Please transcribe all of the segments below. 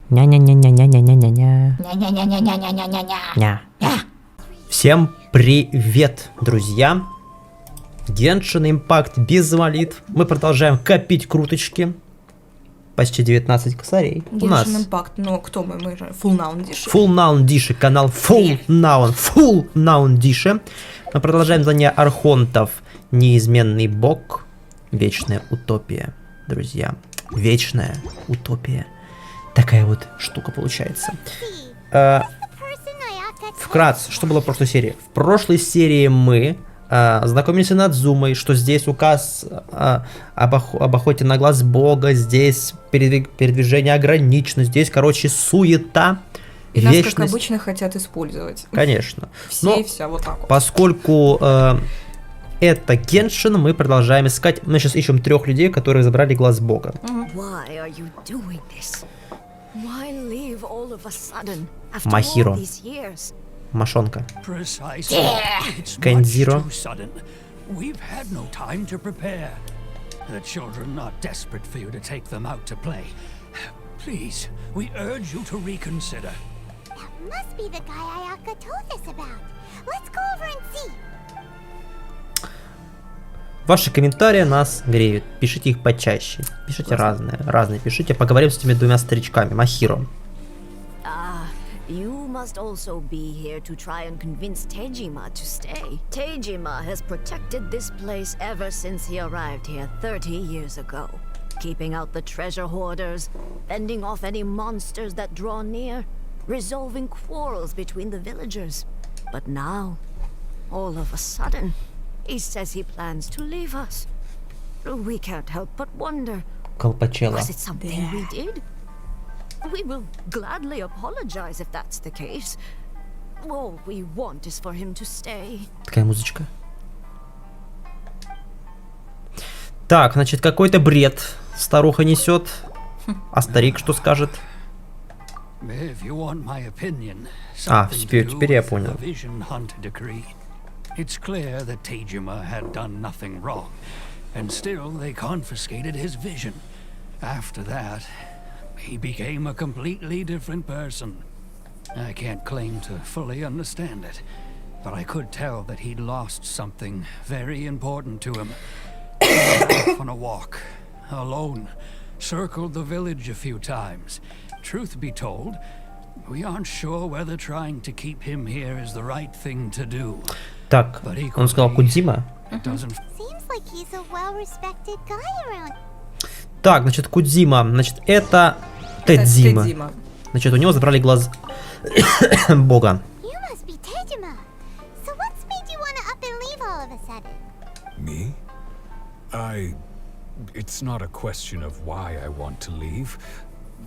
Ня-ня-ня-ня-ня-ня-ня-ня. Всем привет, друзья! Геншин, импакт, без молитв. Мы продолжаем копить круточки. Почти 19 косарей. Геншин, У нас импакт, но кто мы? Мы же Fullnaundishi. Fullnaundishi, канал Fullnaundishi. Мы продолжаем задание архонтов. Неизменный бог. Вечная утопия, друзья. Вечная утопия. Такая вот штука получается. Вкратце, что было в прошлой серии? В прошлой серии мы знакомились с ИНАДЗУМой, что здесь указ об охоте на глаз Бога, здесь передвижение ограничено, здесь, короче, суета, и вечность. нас, как обычно, хотят использовать. Конечно. Все и вся, вот так вот. Поскольку это Геншин, мы продолжаем искать. Мы сейчас ищем 3 людей, которые забрали глаз Бога. Махиро. Машонка. Кэнзиро. Ваши комментарии нас греют. Пишите их почаще. Пишите разные. Пишите. Поговорим с этими 2 старичками. Махиро. You must also be here to try and convince Tejima to stay. Tejima has protected this place ever since he arrived here 30 years ago. Keeping out the treasure hoarders, fending off any monsters that draw near, resolving quarrels between the villagers. But now, all of a sudden, he says he plans to leave us. We can't help but wonder, was it something we did? We will gladly apologize if that's the case. All we want is for him to stay. Такая музычка. Так, значит, какой-то бред старуха несет. А старик что скажет? Теперь я понял. It's clear that Tejima had done nothing wrong, and still they confiscated his vision. After that, he became a completely different person. I can't claim to fully understand it, but I could tell that he'd lost something very important to him. Off on a walk, alone, circled the village a few times. Truth be told, we aren't sure whether trying to keep him here is the right thing to do. Так, он сказал Кудзима. Так, значит, Кудзима, значит, это Тедзима. Значит, у него забрали глаз Бога. Me? It's not a question of why I want to leave,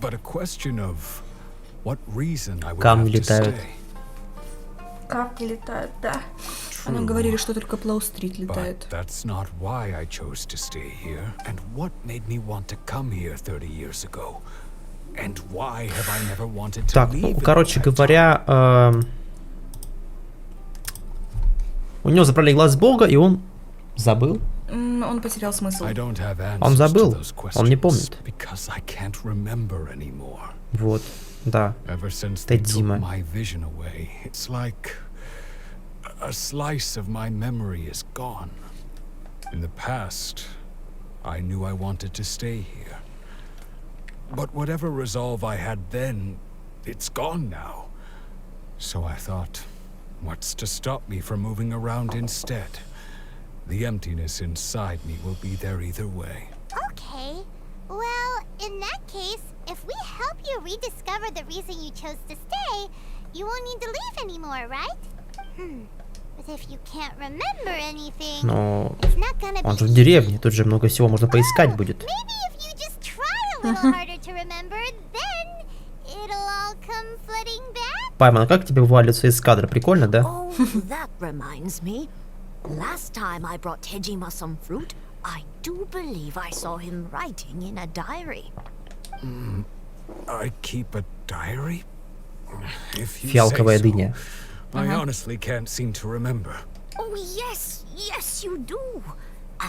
but a question of what reason I would have to stay. Камни летают, да. Она говорили, что только Плау-стрит летает. That's not why I chose to stay here, and what made me want to come here 30 years ago, and why have I never wanted to leave. Так, короче говоря, у него забрали глаз Бога, и он забыл. Он потерял смысл. Он забыл, он не помнит. Вот, да. Тедзима. A slice of my memory is gone. In the past, I knew I wanted to stay here. But whatever resolve I had then, it's gone now. So I thought, what's to stop me from moving around instead? The emptiness inside me will be there either way. Okay. Well, in that case, if we help you rediscover the reason you chose to stay, you won't need to leave anymore, right? But if you can't remember anything, it's not gonna be. Он же в деревне, тут же много всего можно поискать будет. Maybe if you just try a little harder to remember, then it'll all come flooding back. Пайман, как тебе вываливаться из кадра? Прикольно, да? Oh, that reminds me. Last time I brought Tejima some fruit, I do believe I saw him writing in a diary. I keep a diary? Фиалковая дыня. I honestly can't seem to remember. Oh, yes, you do.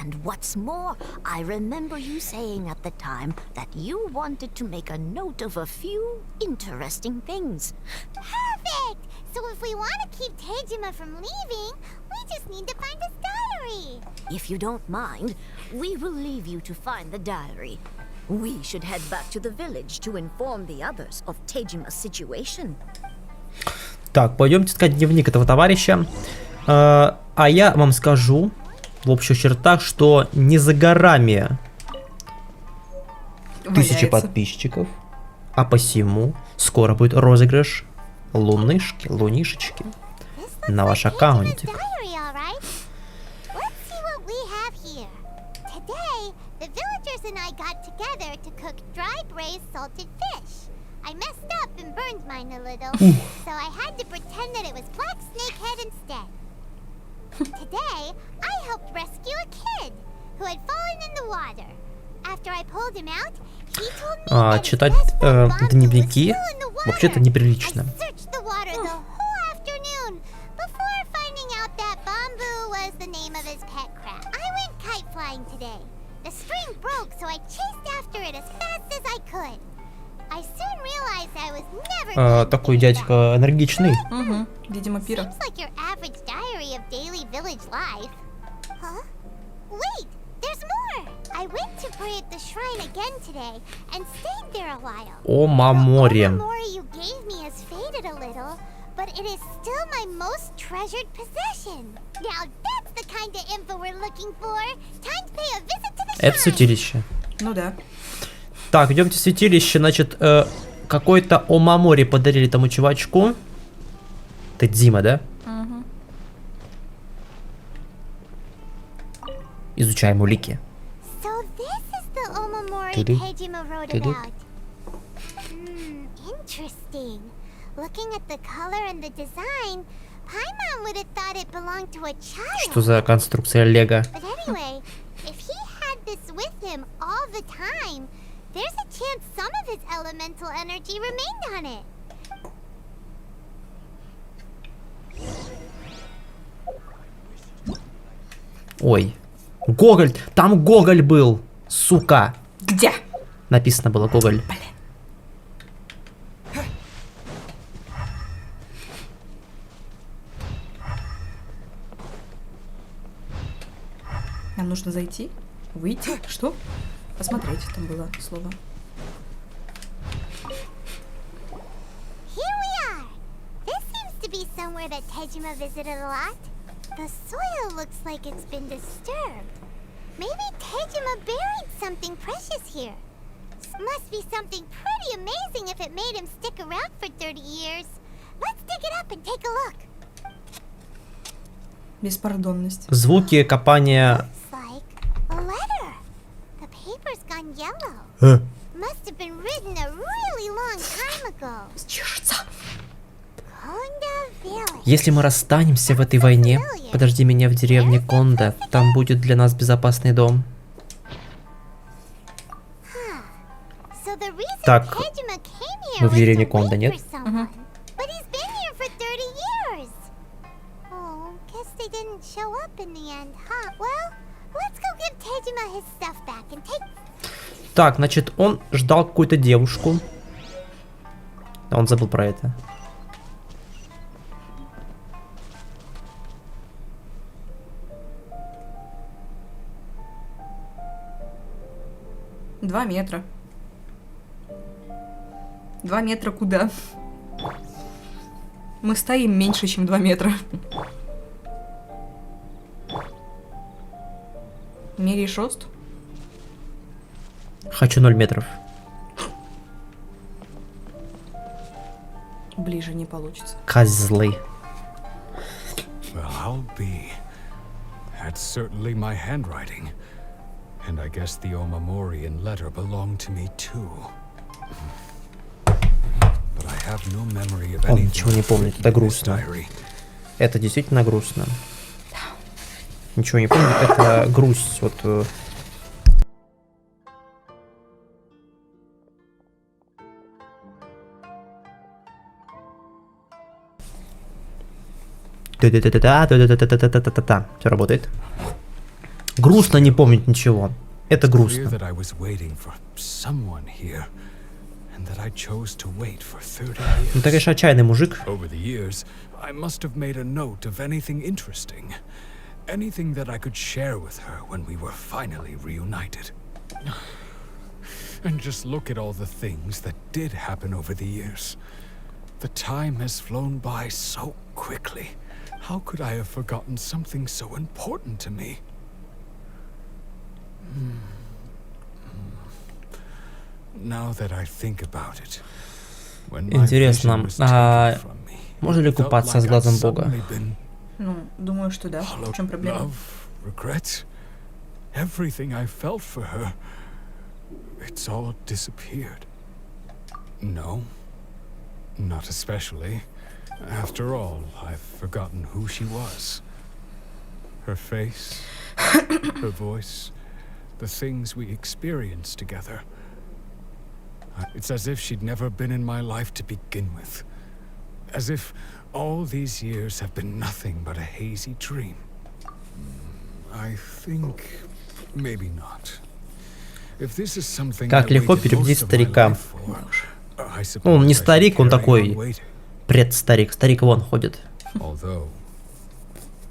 And what's more, I remember you saying at the time that you wanted to make a note of a few interesting things. Perfect! So if we want to keep Tejima from leaving, we just need to find his diary. If you don't mind, we will leave you to find the diary. We should head back to the village to inform the others of Tejima's situation. Так, пойдемте искать дневник этого товарища. А я вам скажу в общих чертах, что не за горами 1000 подписчиков, а посему скоро будет розыгрыш лунишечки на ваш аккаунтик. I messed up and burned mine a little, so I had to pretend that it was black snakehead instead. Today, I helped rescue a kid who had fallen in the water. After I pulled him out, he told me that читать his best friend Bambu дневники was still in the water. вообще-то неприлично. I searched the water the whole afternoon before finding out that Bambu was the name of his pet crab. I went kite flying today. The string broke, so I chased after it as fast as I could. I soon realized I was never такой дядька энергичный. Угу, видимо, пира. Seems like your average diary of daily village life. Huh? Wait, there's more. I went to pray at the shrine again today and stayed there a while. О маморе. The memory you gave me has faded a little, but it is still my most treasured possession. Now that's the kind of info we're looking for. Time to pay a visit to the shrine. Это святилище. Ну да. Так, идемте в святилище. Значит, какой-то омамори подарили тому чувачку. Это Дима, да? Угу. Изучаем улики. So this is the omamori Tudu. Tejima wrote Tudu. about. Interesting. Looking at the color and the design, Paimon would have thought it belonged to a child. Что за конструкция Лего? But anyway, if he had this with him all the time, there's a chance some of his elemental energy remained on it. Ой. Гоголь! Там Гоголь был! Сука! Где? Написано было Гоголь. Блин. Нам нужно зайти, выйти, что? Посмотреть, там было слово. Here we are. This seems to be somewhere that Tejima visited a lot. The soil looks like it's been disturbed. Maybe Tejima buried something precious here. Must be something pretty amazing if it made him stick around for 30 years. Let's dig it up and take a look. Беспардонность. Звуки копания... Looks like a letter. The paper's gone yellow. Must have been written a really long time ago. Чешется. Konda Village. Если мы расстанемся в этой войне, подожди меня в деревне Конда. Там будет для нас безопасный дом. So the reason Так, Tejima came here мы в was деревне to Конда, wait нет? for someone. But he's been here for 30 years. Oh, guess they didn't show up in the end, huh? Well, let's go give Tejima his stuff back and take... Так, значит, он ждал какую-то девушку. А он забыл про это. Два метра. 2 метра куда? Мы стоим меньше, чем 2 метра. Меряешь рост? Хочу 0 метров. Ближе не получится. Козлы. Well, I'll be. That's certainly my handwriting. And I guess the Omamori and letter belong to me too. But I have no memory of Он anything ничего не помнит, это written in this грустно. diary. Это действительно грустно. Ничего не помню, это грусть. Вот. Все работает. Грустно не помнить ничего. Это грустно. Ну, ты, конечно, отчаянный мужик. Anything that I could share with her when we were finally reunited. And just look at all the things that did happen over the years. The time has flown by so quickly. How could I have forgotten something so important to me? Now that I think about it. Интересно, а можно ли купаться с глазом Бога? Ну, думаю, что да. В чем проблема? Everything I felt for her, it's all disappeared. No, not especially. After all, I've forgotten who she was. Her face, her voice, the things we experienced together. It's as if she'd never been in my life to begin with. As if all these years have been nothing but a hazy dream. I think maybe not. If this is something Как легко переубедить старика. Ну, он не старик, он такой предстарик. Старик вон ходит. Although,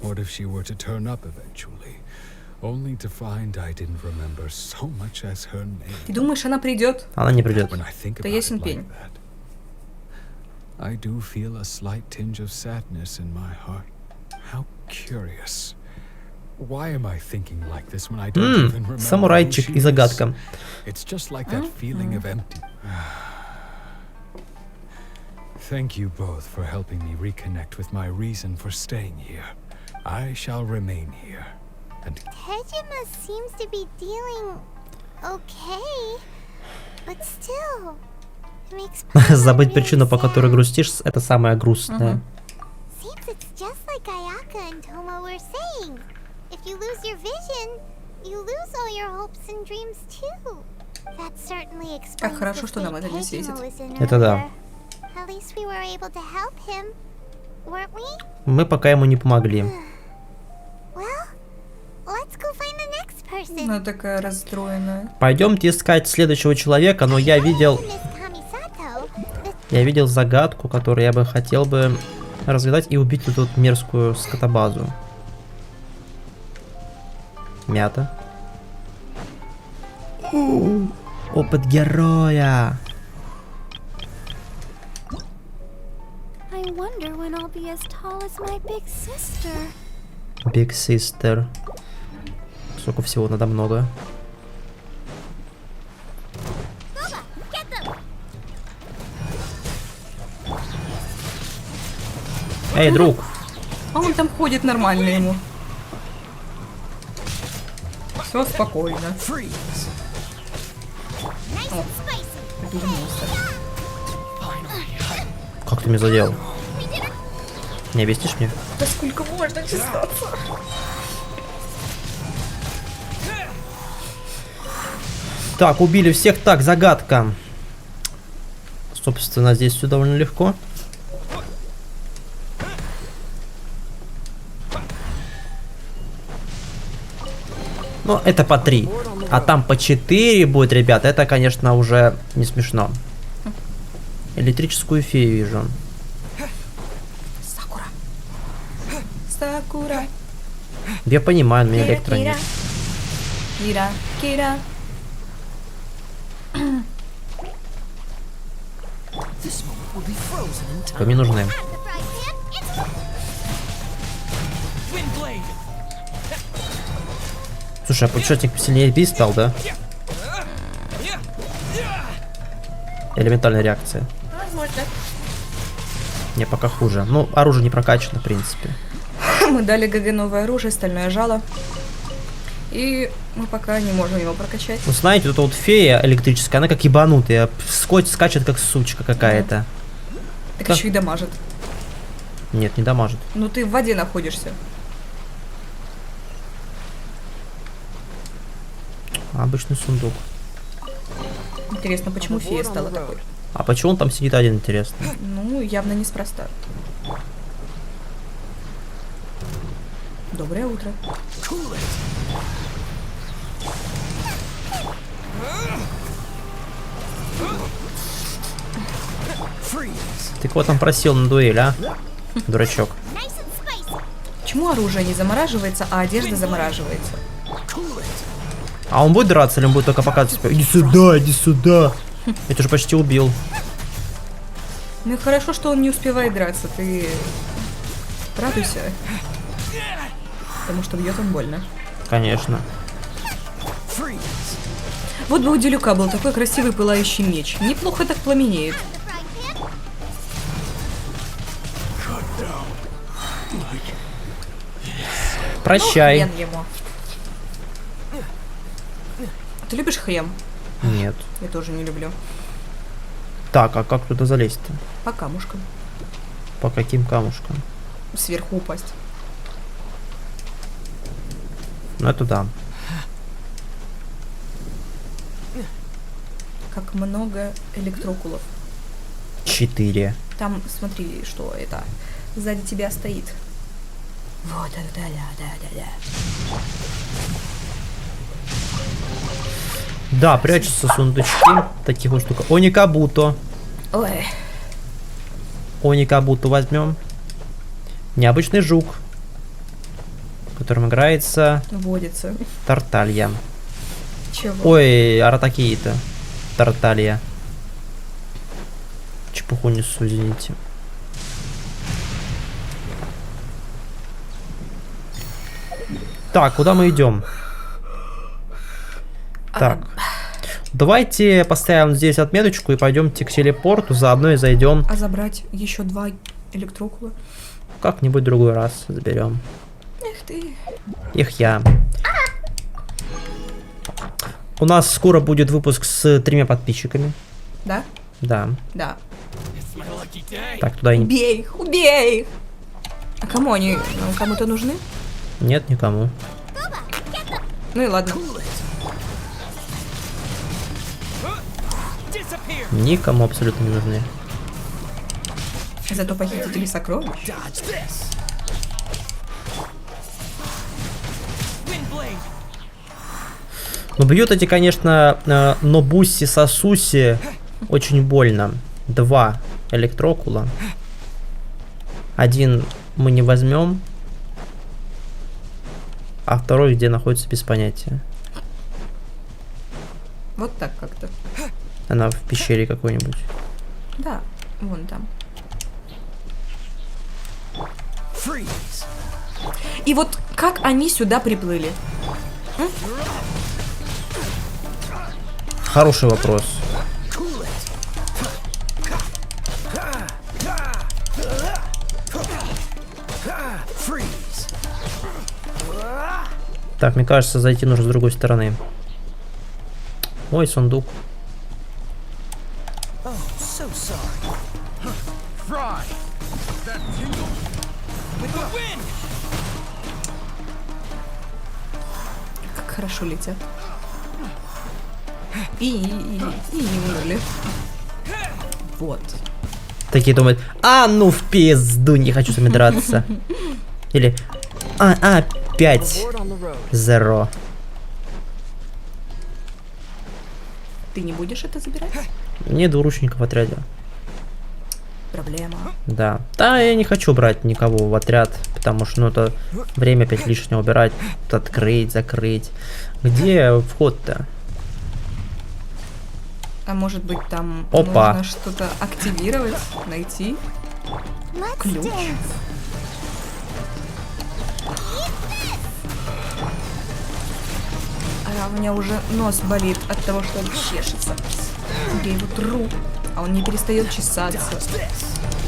what if she were to turn up eventually, only to find I didn't remember so much as her name? Ты думаешь, она придет? Она не придет. Да ясен пень. I do feel a slight tinge of sadness in my heart. How curious. Why am I thinking like this when I don't even remember? Самурайчик и загадка. It's just like that feeling of empty. Thank you both for helping me reconnect with my reason for staying here. I shall remain here. And Tejima seems to be dealing okay, but still. Забыть причину, по которой грустишь, это самое грустное. Как хорошо, что нам это не светит. Это да. Мы пока ему не помогли. Она такая расстроенная. Пойдемте искать следующего человека, но я видел загадку, которую я бы хотел бы разгадать и убить эту мерзкую скотобазу. Мята. Опыт героя. Big Sister. Сколько всего надо много. Эй, друг! А он там ходит нормально ему. Все спокойно. О, это монстр. Как ты меня задел? Не объяснишь мне? Да сколько можно чесаться? Так, убили всех. Так, загадка. Собственно, здесь все довольно легко. Ну, это по 3. А там по 4 будет, ребят. Это, конечно, уже не смешно. Электрическую фею вижу. Сакура. Сакура. Я понимаю, мне электро нет. Кира, Кира. Мне нужны. Слушай, а путешественник сильнее бить стал, да? Элементарная реакция. Возможно. Не, пока хуже. Ну, оружие не прокачано, в принципе. Мы дали ГГ новое оружие, стальное жало. И мы пока не можем его прокачать. Ну, знаете, вот эта вот фея электрическая, она как ебанутая. Скачет как сучка какая-то. Так еще и дамажит. Нет, не дамажит. Ну ты в воде находишься. Обычный сундук. Интересно, почему фея стала такой? А почему он там сидит один, интересно? Ну, явно неспроста. Доброе утро. Ты кого там просил на дуэль, а? Дурачок. Почему оружие не замораживается, а одежда замораживается? А он будет драться или он будет только показывать себя? Иди сюда, иди сюда. Я тебя же почти убил. Ну и хорошо, что он не успевает драться. Ты радуйся. Потому что бьет он больно. Конечно. Вот бы у Делюка был такой красивый пылающий меч. Неплохо так пламенеет. Прощай. Ну, хрен ему. Ты любишь хрен? Нет. Я тоже не люблю. Так, а как туда залезть-то? По камушкам. По каким камушкам? Сверху упасть. Ну это да. Как много электрокулов. 4. Там, смотри, что это. Сзади тебя стоит. Вот, да. Да, прячутся сундучки. Таких вот штук. Оникабуто. Ой. Оникабуто возьмем. Необычный жук, которым играется Водится. Тарталья. Чего? Ой, аратакиита. Тарталья. Чепуху несу, извините. Так, куда мы идем? Так. Давайте поставим здесь отметочку и пойдемте к телепорту, заодно и зайдем. А забрать еще 2 электрокула? Как-нибудь в другой раз заберем. Эх ты. Их я. У нас скоро будет выпуск с 3 подписчиками. Да? Да. Да. Так, туда и не... Убей их, убей их! А кому они? Кому-то нужны? Нет, никому. Ну и ладно. Никому абсолютно не нужны. Зато похитители сокровищ. Ну, бьют эти, конечно, Нобуси, Сосуси очень больно. 2 электрокула. 1 мы не возьмем. А 2 где находится, без понятия. Вот так как-то. Она в пещере какой-нибудь. Да, вон там. И вот как они сюда приплыли? Хороший вопрос. Так, мне кажется, зайти нужно с другой стороны. Ой, сундук. Как хорошо летят. И унули. Вот. Такие думают, а ну в пизду, не хочу с вами драться. Или, 5-0. Ты не будешь это забирать? Мне двуручников в отряде. Проблема. Да. Да, я не хочу брать никого в отряд, потому что, ну, это время опять лишнее убирать, тут открыть, закрыть. Где вход-то? А может быть там Опа. нужно что-то активировать, найти? Ключ. А у меня уже нос болит от того, что он чешется. Я его тру, а он не перестает чесаться.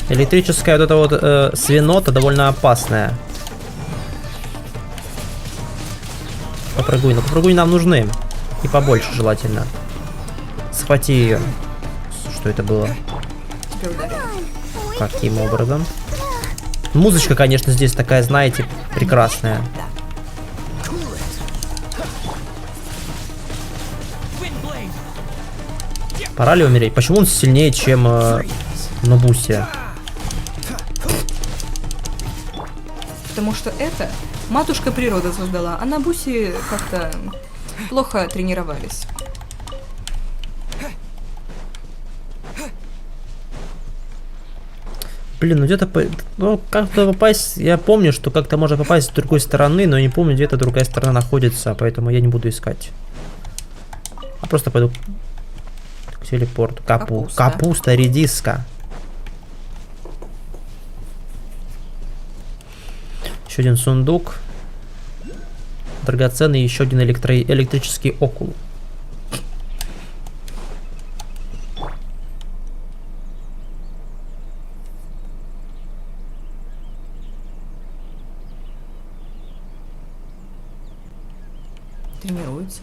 Электрическая вот эта вот свинота довольно опасная. Попрыгуй, ну попрыгуй нам нужны. И побольше желательно. Схвати ее. Что это было? Тебя ударили. Каким образом? Музычка, конечно, здесь такая, знаете, прекрасная. Пора ли умереть? Почему он сильнее, чем Нобуси? Потому что это матушка природа создала, а на бусе как-то плохо тренировались. Блин, ну где-то... Ну, как-то попасть... Я помню, что как-то можно попасть с другой стороны, но не помню, где эта другая сторона находится, поэтому я не буду искать. А просто пойду к телепорту. Капуста, редиска. Еще один сундук. Драгоценный, еще один электрический окул. Тренируется.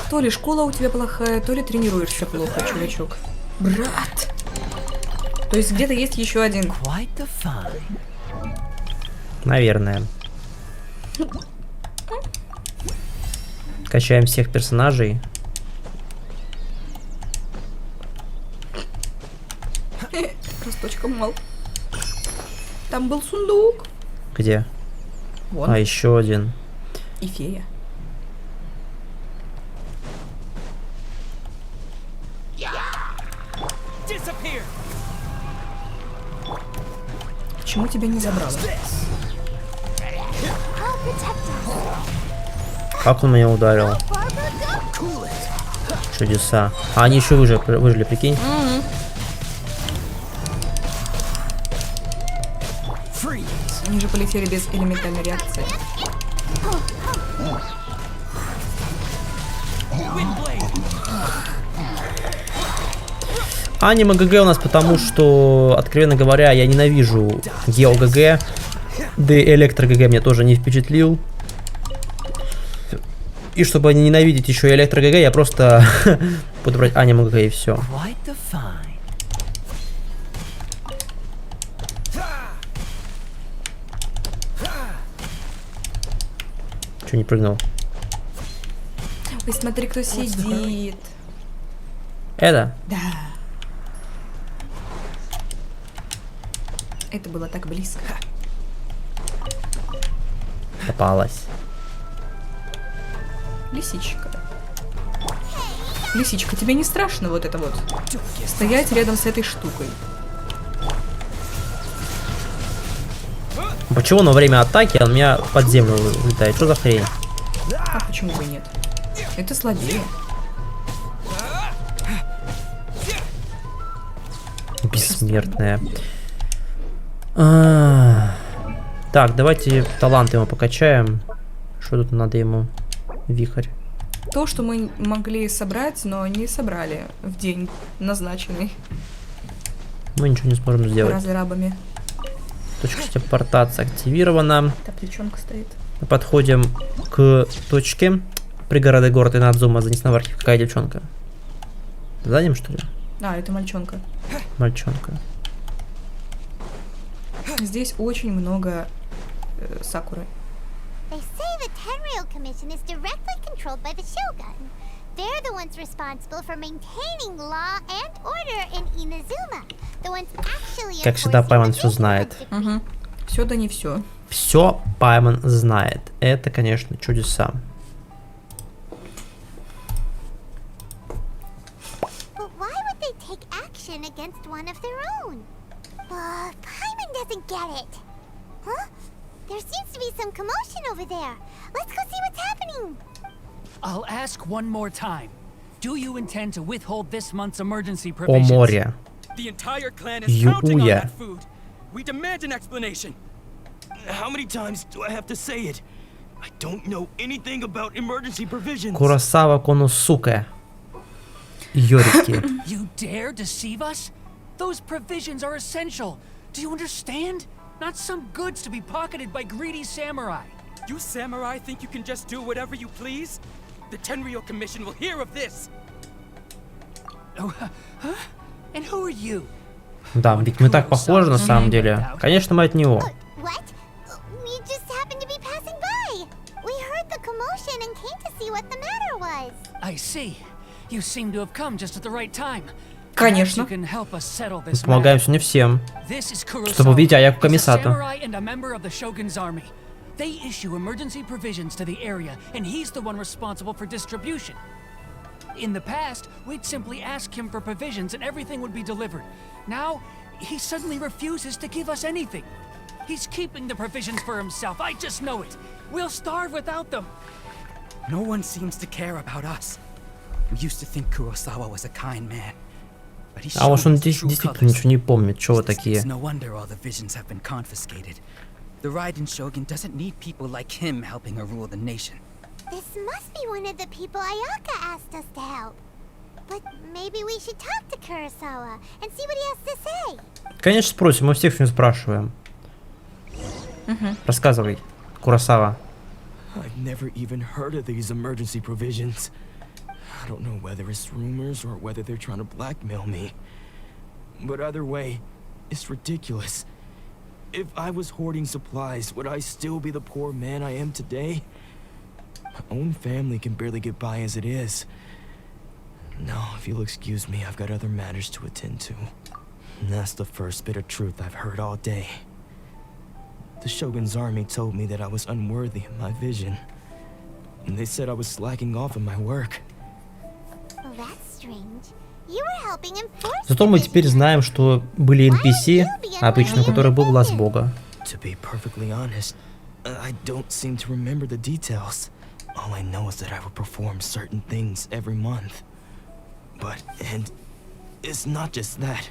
То ли школа у тебя плохая, то ли тренируешься плохо, чувачок. Брат! То есть где-то есть еще один. Наверное. Качаем всех персонажей. Росточком мал. Там был сундук. Где? Вон. А, еще один. И фея. Почему тебя не забрало? Как он меня ударил? Чудеса. А они еще выжили, прикинь? Они же полетели без элементарной реакции. Аниме ГГ у нас потому, что, откровенно говоря, я ненавижу Гео ГГ. Да и Электро ГГ меня тоже не впечатлил. И чтобы не ненавидеть еще и Электро ГГ, я просто буду брать аниме ГГ и все. Че не прыгнул? Ой, смотри, кто сидит. Это? Да. Это было так близко. Попалась. Лисичка. Лисичка, тебе не страшно вот это вот? Стоять рядом с этой штукой. Почему на время атаки он меня под землю летает? Что за хрень? А почему бы нет? Это слабее. Бессмертная. Так, давайте талант ему покачаем. Что тут надо ему? Вихрь. То, что мы могли собрать, но не собрали в день назначенный. Мы ничего не сможем сделать. Разрабами. Точка телепортации активирована. Так, девчонка стоит. Мы подходим к точке. Пригорода город ИНАДЗУМА занесена в архив. Какая девчонка? За ним, что ли? А, это мальчонка. Мальчонка. Здесь очень много сакуры. They say the Tenryou Commission is directly controlled by the Shogun. They're the ones responsible for maintaining law and order in Inazuma. The ones actually Как всегда, Пайман все знает. Угу. Все да не все. Все Пайман знает. Это, конечно, чудеса. But why would they take action against one of their own? Paimon doesn't get it. Huh? There seems to be some commotion over there. Let's go see what's happening. I'll ask one more time. Do you intend to withhold this month's emergency О provisions? море. The entire clan is counting on Юя. that food. We demand an explanation. How many times do I have to say it? I don't know anything about emergency provisions. Куросава Коносуке. Йорики. You dare deceive us? Those provisions are essential. Do you understand? Not some goods to be pocketed by greedy samurai. You samurai think you can just do whatever you please? The Tenryou Commission will hear of this. Oh, huh? And who are you? Да, ведь мы так похожи на самом деле. Конечно, мы от него. What? We just happened to be passing by. We heard the commotion and came to see what the matter was. I see. You seem to have come just at the right time. Конечно. You can help us settle this Помогаем matter. сегодня всем. This is Чтобы увидеть Аяку He's a Камисато. samurai and a member of the Shogun's army. They issue emergency provisions to the area, and he's the one responsible for distribution. In the past, we'd simply ask him for provisions and everything would be delivered. Now, he suddenly refuses to give us anything. He's keeping the provisions for himself, I just know it. We'll starve without them. No one seems to care about us. We used to think Kurosawa was a kind man. But he А уж он showed his true действительно colors. ничего не помнит. Чего вы такие? It's no wonder all the visions have been confiscated. The Raiden Shogun doesn't need people like him helping her rule the nation. This must be one of the people Ayaka asked us to help. But maybe we should talk to Kurosawa and see what he has to say. Конечно, спросим. Мы всех сегодня спрашиваем. Рассказывай, Куросава. I've never even heard of these emergency provisions. I don't know whether it's rumors or whether they're trying to blackmail me. But either way, it's ridiculous. If I was hoarding supplies, would I still be the poor man I am today? My own family can barely get by as it is. No, if you'll excuse me, I've got other matters to attend to. And that's the first bit of truth I've heard all day. The Shogun's army told me that I was unworthy of my vision. And they said I was slacking off in my work. Well, that's strange. You were helping enforce Зато мы теперь знаем, что были NPC, обычно у которых был Глаз Бога. To be perfectly honest, I don't seem to remember the details. All I know is that I would perform certain things every month. And it's not just that.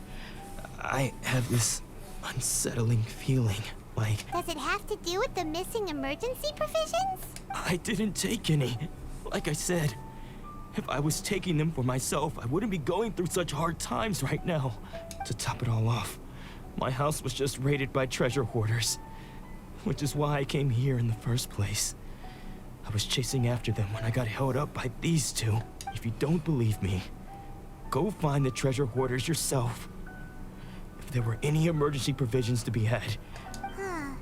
I have this unsettling feeling, like... Does it have to do with the missing emergency provisions? I didn't take any. Like I said, if I was taking them for myself, I wouldn't be going through such hard times right now. To top it all off, my house was just raided by treasure hoarders, which is why I came here in the first place. I was chasing after them when I got held up by these two. If you don't believe me, go find the treasure hoarders yourself. If there were any emergency provisions to be had. Huh.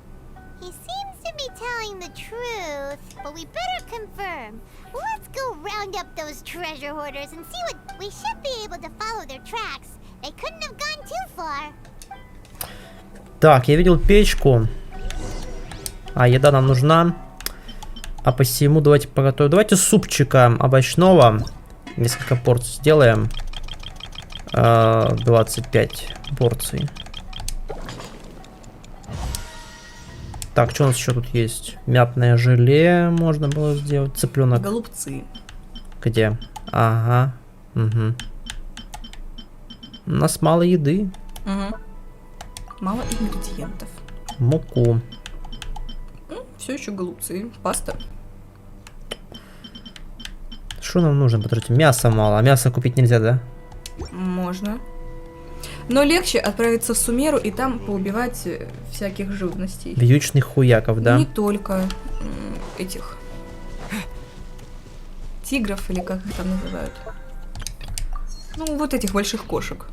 He seems to be telling the truth, but we better confirm. Let's go round up those treasure hoarders and see what... We should be able to follow their tracks. They couldn't have gone too far. Так, я видел печку. А, еда нам нужна. А посему давайте поготовим. Давайте супчика овощного. Несколько порций сделаем. 25 порций. Так, что у нас еще тут есть? Мятное желе можно было сделать. Цыпленок. Голубцы. Где? Ага. Угу. У нас мало еды. Угу. Мало ингредиентов. Муку. Все еще голубцы. Паста. Что нам нужно? Подождите, мяса мало. А мясо купить нельзя, да? Можно. Но легче отправиться в Сумеру и там поубивать всяких живностей. Вьючных хуяков, да? Не только этих тигров, или как их там называют. Ну, вот этих больших кошек.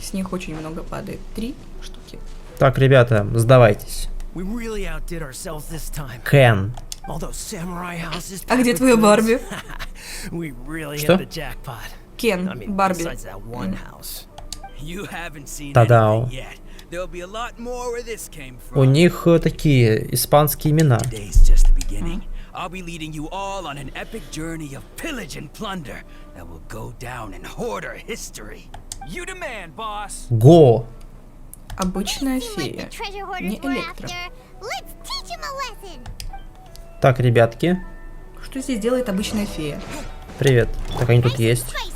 С них очень много падает. 3 штуки. Так, ребята, сдавайтесь. We really outdid ourselves this time. Кен. All those samurai houses. А где твоя Барби? We really Что? hit the jackpot. Кен, I mean, Барби. besides that one house. You haven't seen Та-дау. anything yet. There'll be a lot more where this came У from. них такие испанские имена. Today's just the beginning. I'll be leading you all on an epic journey of pillage and plunder that will go down in hoarder history. You demand, boss. Го. Обычная Seem like фея. the treasure hoarders Не we're электро. after. Let's teach him a lesson. Так, ребятки, Что здесь делает обычная фея? привет. Так, они тут есть. Spicy.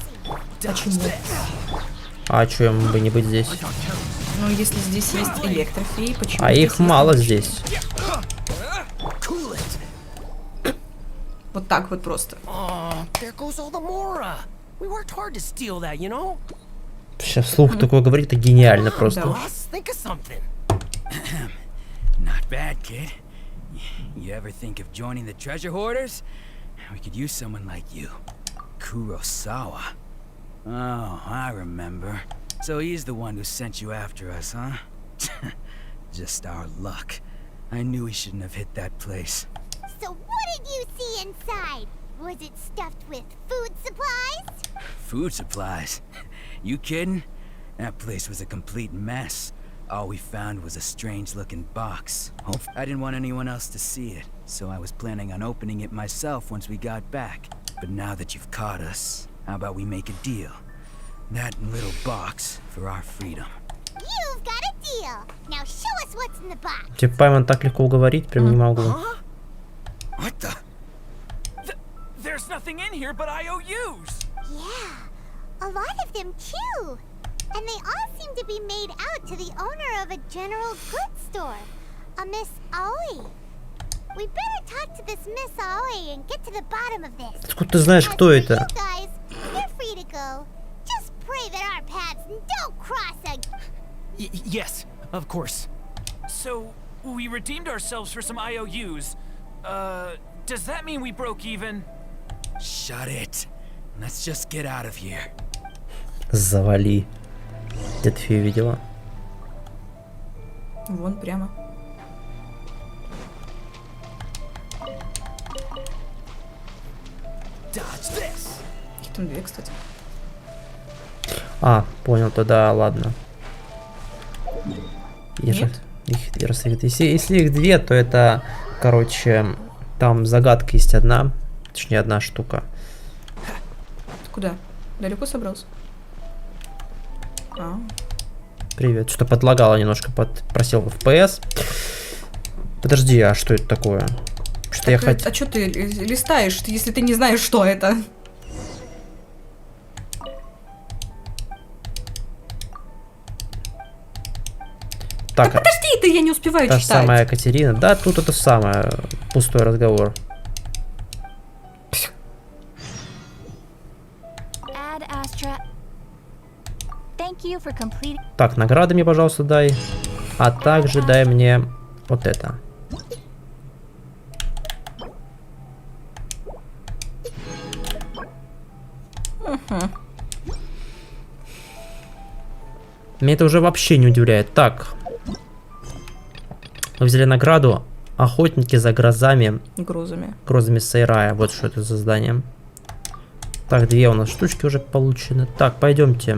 Почему? А чё им бы не быть здесь? Ну, если здесь есть электрофеи, почему? А их здесь мало есть здесь. Cool it. Вот так вот просто. Oh, there goes all the Mora. We worked hard to steal that, you know? Сейчас слух такое говорит, это гениально просто. Да. Boss, think of something. Not bad, kid. You ever think of joining the treasure hoarders? We could use someone like you. Kurosawa. Oh, I remember. So he's the one who sent you after us, huh? Just our luck. I knew we shouldn't have hit that place. So what did you see inside? Was it stuffed with food supplies? Food supplies? You kidding? That place was a complete mess. All we found was a strange-looking box. I didn't want anyone else to see it, so I was planning on opening it myself once we got back. But now that you've caught us, how about we make a deal? That little box for our freedom. You've got a deal. Now show us what's in the box. Типа Пайман так легко уговорить, прям не могу. What the? There's nothing in here but IOUs! Yeah, a lot of them too. And they all seem to be made out to the owner of a general goods store, a Miss Aoi. We better talk to this Miss Aoi and get to the bottom of this. Откуда ты знаешь, кто это? You guys, you're free to go. Just pray that our paths don't cross again. Yes, of course. So, we redeemed ourselves for some IOUs. Does that mean we broke even? Shut it. Let's just get out of here. Завали. Где ты ее видела? Вон прямо. Их там две, кстати. А, понял, тогда ладно. Нет? Если их две, то это, короче, там загадка есть одна. Точнее, одна штука. Ты куда? Далеко собрался? А. Привет. Что-то подлагало немножко, просел в FPS. Подожди, а что это такое? Что я хотел... А что ты листаешь, если ты не знаешь, что это? Так, подожди, ты, я не успеваю та читать. самая Катерина. Да, тут это самое. Пустой разговор. Так, награды мне, пожалуйста, дай. А также дай мне вот это. Меня это уже вообще не удивляет. Так. Мы взяли награду «Охотники за грозами». Грозами Сайрая. Вот что это за здание. Так, две у нас штучки уже получены. Так, пойдемте.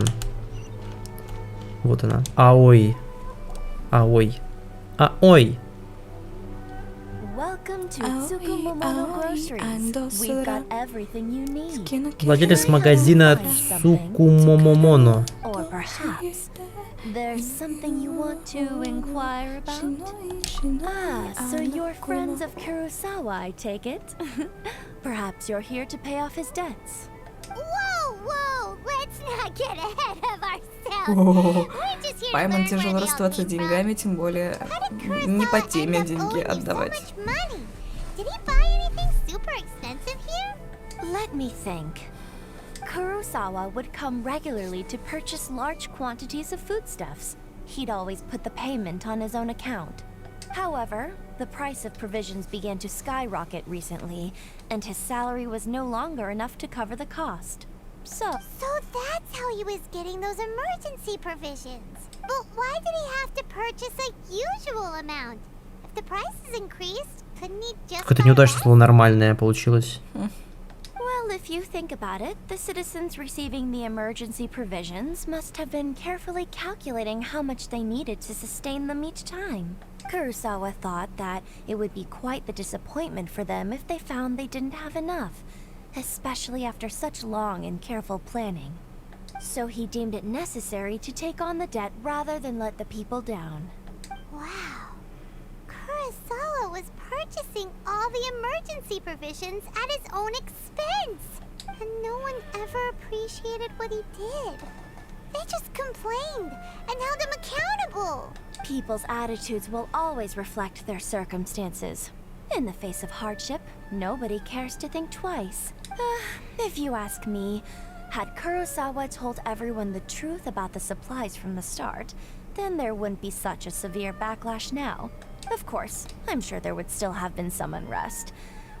Вот она. Аой. Аой. Аой. Владелец магазина Цукумомомоно. There's something you want to inquire about? Ah, so you're friends of Kurosawa, I take it? Perhaps you're here to pay off his debts. Whoa, whoa, let's not get ahead of ourselves. Пайман тяжело расставаться с деньгами, тем более не по теме деньги отдавать. Did he buy anything super expensive here? Let me think. Kurosawa would come regularly to purchase large quantities of foodstuffs. He'd always put the payment on his own account. However, the price of provisions began to skyrocket recently, and his salary was no longer enough to cover the cost. So that's how he was getting those emergency provisions. But why did he have to purchase a usual amount? If the prices increased, couldn't he just... Какое-то неудачное слово «нормальное» получилось. Well, if you think about it, the citizens receiving the emergency provisions must have been carefully calculating how much they needed to sustain them each time. Kurosawa thought that it would be quite the disappointment for them if they found they didn't have enough, especially after such long and careful planning. So he deemed it necessary to take on the debt rather than let the people down. Wow. Kurosawa was purchasing all the emergency provisions at his own expense. And no one ever appreciated what he did. They just complained and held him accountable. People's attitudes will always reflect their circumstances. In the face of hardship, nobody cares to think twice. If you ask me, had Kurosawa told everyone the truth about the supplies from the start, then there wouldn't be such a severe backlash now. Of course, I'm sure there would still have been some unrest.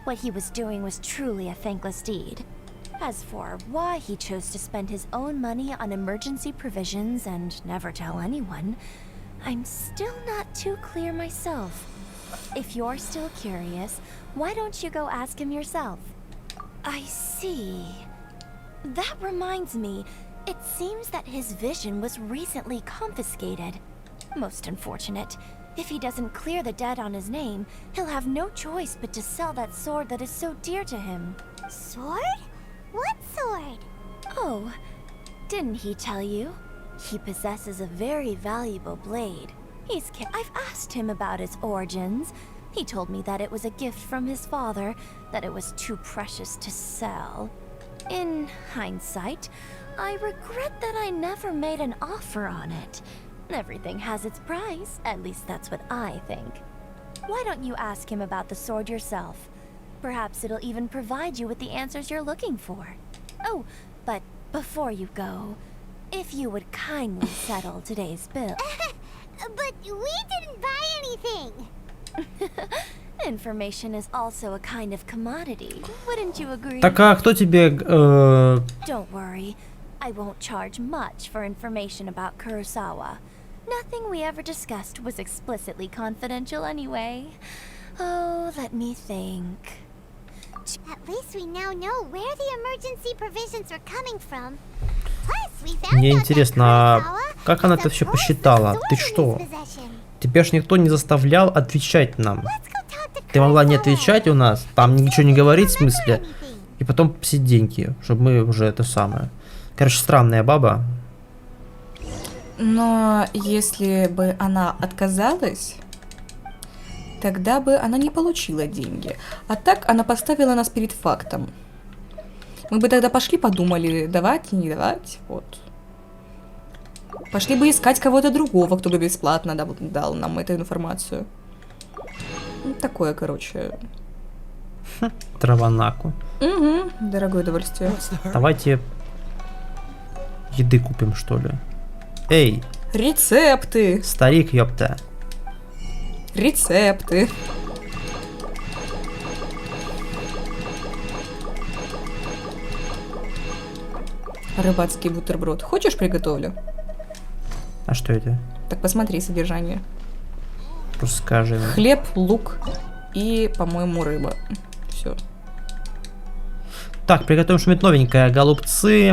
What he was doing was truly a thankless deed. As for why he chose to spend his own money on emergency provisions and never tell anyone, I'm still not too clear myself. If you're still curious, why don't you go ask him yourself? I see. That reminds me, it seems that his vision was recently confiscated. Most unfortunate. If he doesn't clear the debt on his name, he'll have no choice but to sell that sword that is so dear to him. Sword? What sword? Oh, didn't he tell you? He possesses a very valuable blade. I've asked him about its origins. He told me that it was a gift from his father, that it was too precious to sell. In hindsight, I regret that I never made an offer on it. Everything has its price, at least that's what I think. Why don't you ask him about the sword yourself? Perhaps it'll even provide you with the answers you're looking for. Oh, but before you go, if you would kindly settle today's bill. But we didn't buy anything! Information is also a kind of commodity. Wouldn't you agree? Так, а кто тебе... Don't worry. I won't charge much for information about Kurosawa. Nothing we ever discussed was explicitly confidential anyway. Oh, let me think. At least we now know where the emergency provisions were coming from. Plus, we found Мне out that интересно, а Kurosawa как она has это a все force посчитала? of Ты sword in что? his possession. Тебя ж никто не заставлял отвечать нам. Let's go talk to Ты могла не Kurosawa. отвечать у нас, там ничего не говорить в смысле, Anything. и потом псить деньги, чтобы мы уже это самое. Короче, странная баба. Но если бы она отказалась, тогда бы она не получила деньги. А так она поставила нас перед фактом. Мы бы тогда пошли, подумали, давать, не давать, вот. Пошли бы искать кого-то другого, кто бы бесплатно дал нам эту информацию. Ну, такое, короче. Траванаку. Угу, дорогое удовольствие. Давайте еды купим, что ли. Эй, Рецепты! старик, ёпта. Рецепты! Рыбацкий бутерброд. Хочешь, приготовлю? А что это? Так посмотри содержание. Просто скажи. Хлеб, лук и, по-моему, рыба. Все. Так, приготовим что-нибудь новенькое. Голубцы,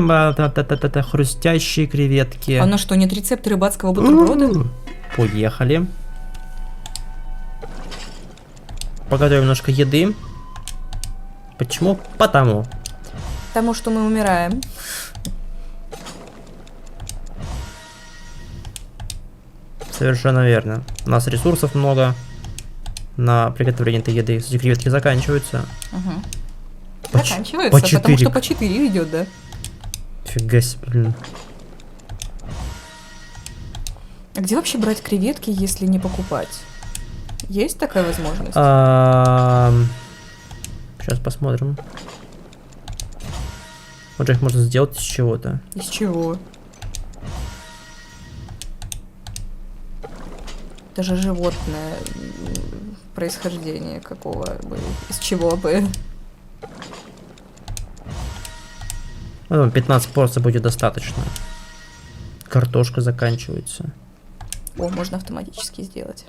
хрустящие креветки. А на что, нет рецепта рыбацкого бутерброда? Поехали. Поготовим немножко еды. Почему? Потому. Потому что мы умираем. Совершенно верно. У нас ресурсов много на приготовление этой еды. Кстати, креветки заканчиваются. Угу. По Заканчивается, по потому 4. что по 4 идет, да? Фига себе, блин. А где вообще брать креветки, если не покупать? Есть такая возможность? Сейчас посмотрим. Вот же их можно сделать из чего-то. Из чего? Это же животное происхождения какого бы, из чего бы. Ну, 15 порций будет достаточно. Картошка заканчивается. О, можно автоматически сделать.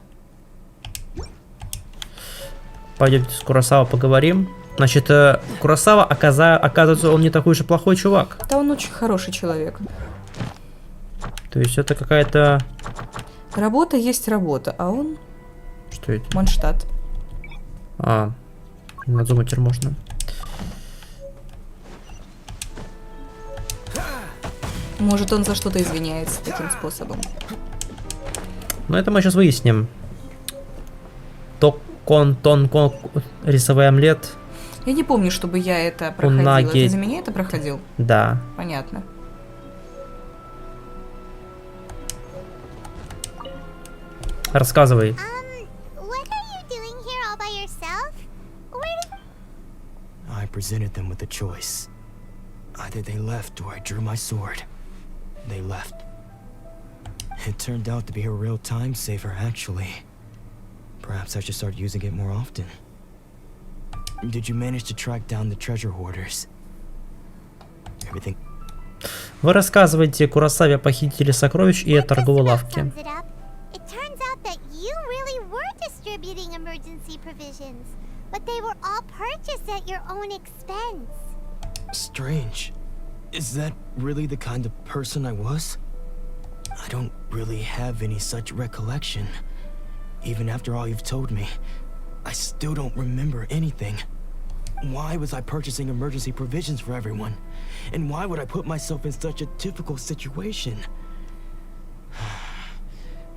Пойдемте с Куросава поговорим. Значит, Куросава, оказывается, он не такой же плохой чувак. Да он очень хороший человек. То есть это какая-то... Работа есть работа, а он Что это? Манштадт. А, ИНАДЗУМА теперь можно. Может, он за что-то извиняется таким способом. Но это мы сейчас выясним. Тонко рисовый омлет. Я не помню, чтобы я это проходила. Унаги. Ты за меня это проходил? Да. Понятно. Рассказывай. What are you doing here all by yourself? Where did... I presented them with a choice. Either they left or I drew my sword. They left. It turned out to be a real time saver, actually. Perhaps I should start using it more often. Did you manage to track down the treasure hoarders? Everything... Вы рассказываете Куросаве о похитителе сокровищ и о торговой лавке. Sums it up. It turns out that you really were distributing emergency provisions, but they were all purchased at your own expense. Strange. Is that really the kind of person I was? I don't really have any such recollection. Even after all you've told me, I still don't remember anything. Why was I purchasing emergency provisions for everyone? And why would I put myself in such a difficult situation?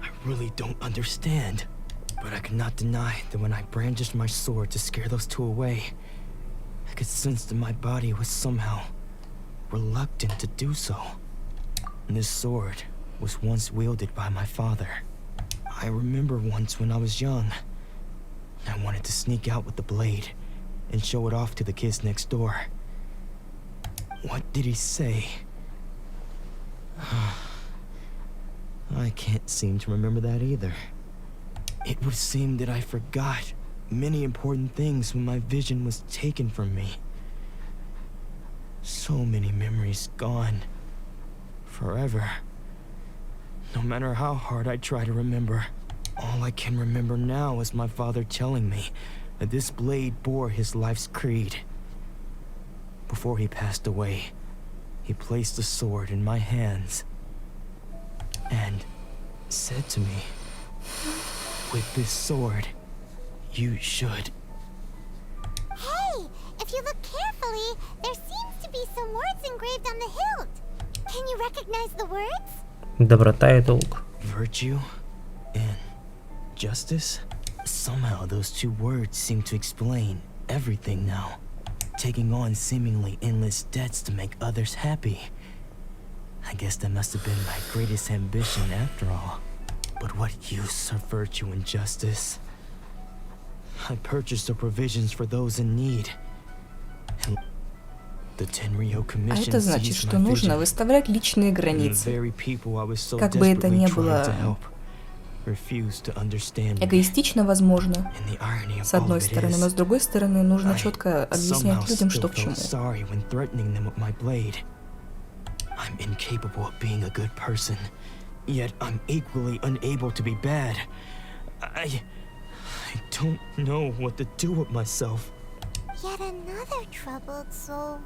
I really don't understand. But I cannot deny that when I brandished my sword to scare those two away, I could sense that my body was somehow reluctant to do so. And this sword was once wielded by my father. I remember once when I was young, I wanted to sneak out with the blade and show it off to the kids next door. What did he say? I can't seem to remember that either. It would seem that I forgot many important things when my vision was taken from me. So many memories gone. Forever. No matter how hard I try to remember, all I can remember now is my father telling me that this blade bore his life's creed. Before he passed away, he placed the sword in my hands and said to me, "With this sword, you should..." Hey, if you look carefully, there seems to be some words engraved on the hilt. Can you recognize the words? Доброта и долг. Virtue and justice? Somehow those two words seem to explain everything now. Taking on seemingly endless debts to make others happy. I guess that must have been my greatest ambition after all. But what use are virtue and justice? I purchased the provisions for those in need. And the Tenryo А Commission это значит, seized что my нужно vision. выставлять личные And the границы. very people I was so Как бы это desperately ни trying было to help refused to understand me. эгоистично, возможно, And the irony of с одной all of it стороны, is, но с другой стороны, нужно I четко объяснять somehow людям, still что к чему. felt sorry when threatening them with my blade. I'm incapable of being a good person, yet I'm equally unable to be bad. I don't know what to do with myself. Yet another troubled soul.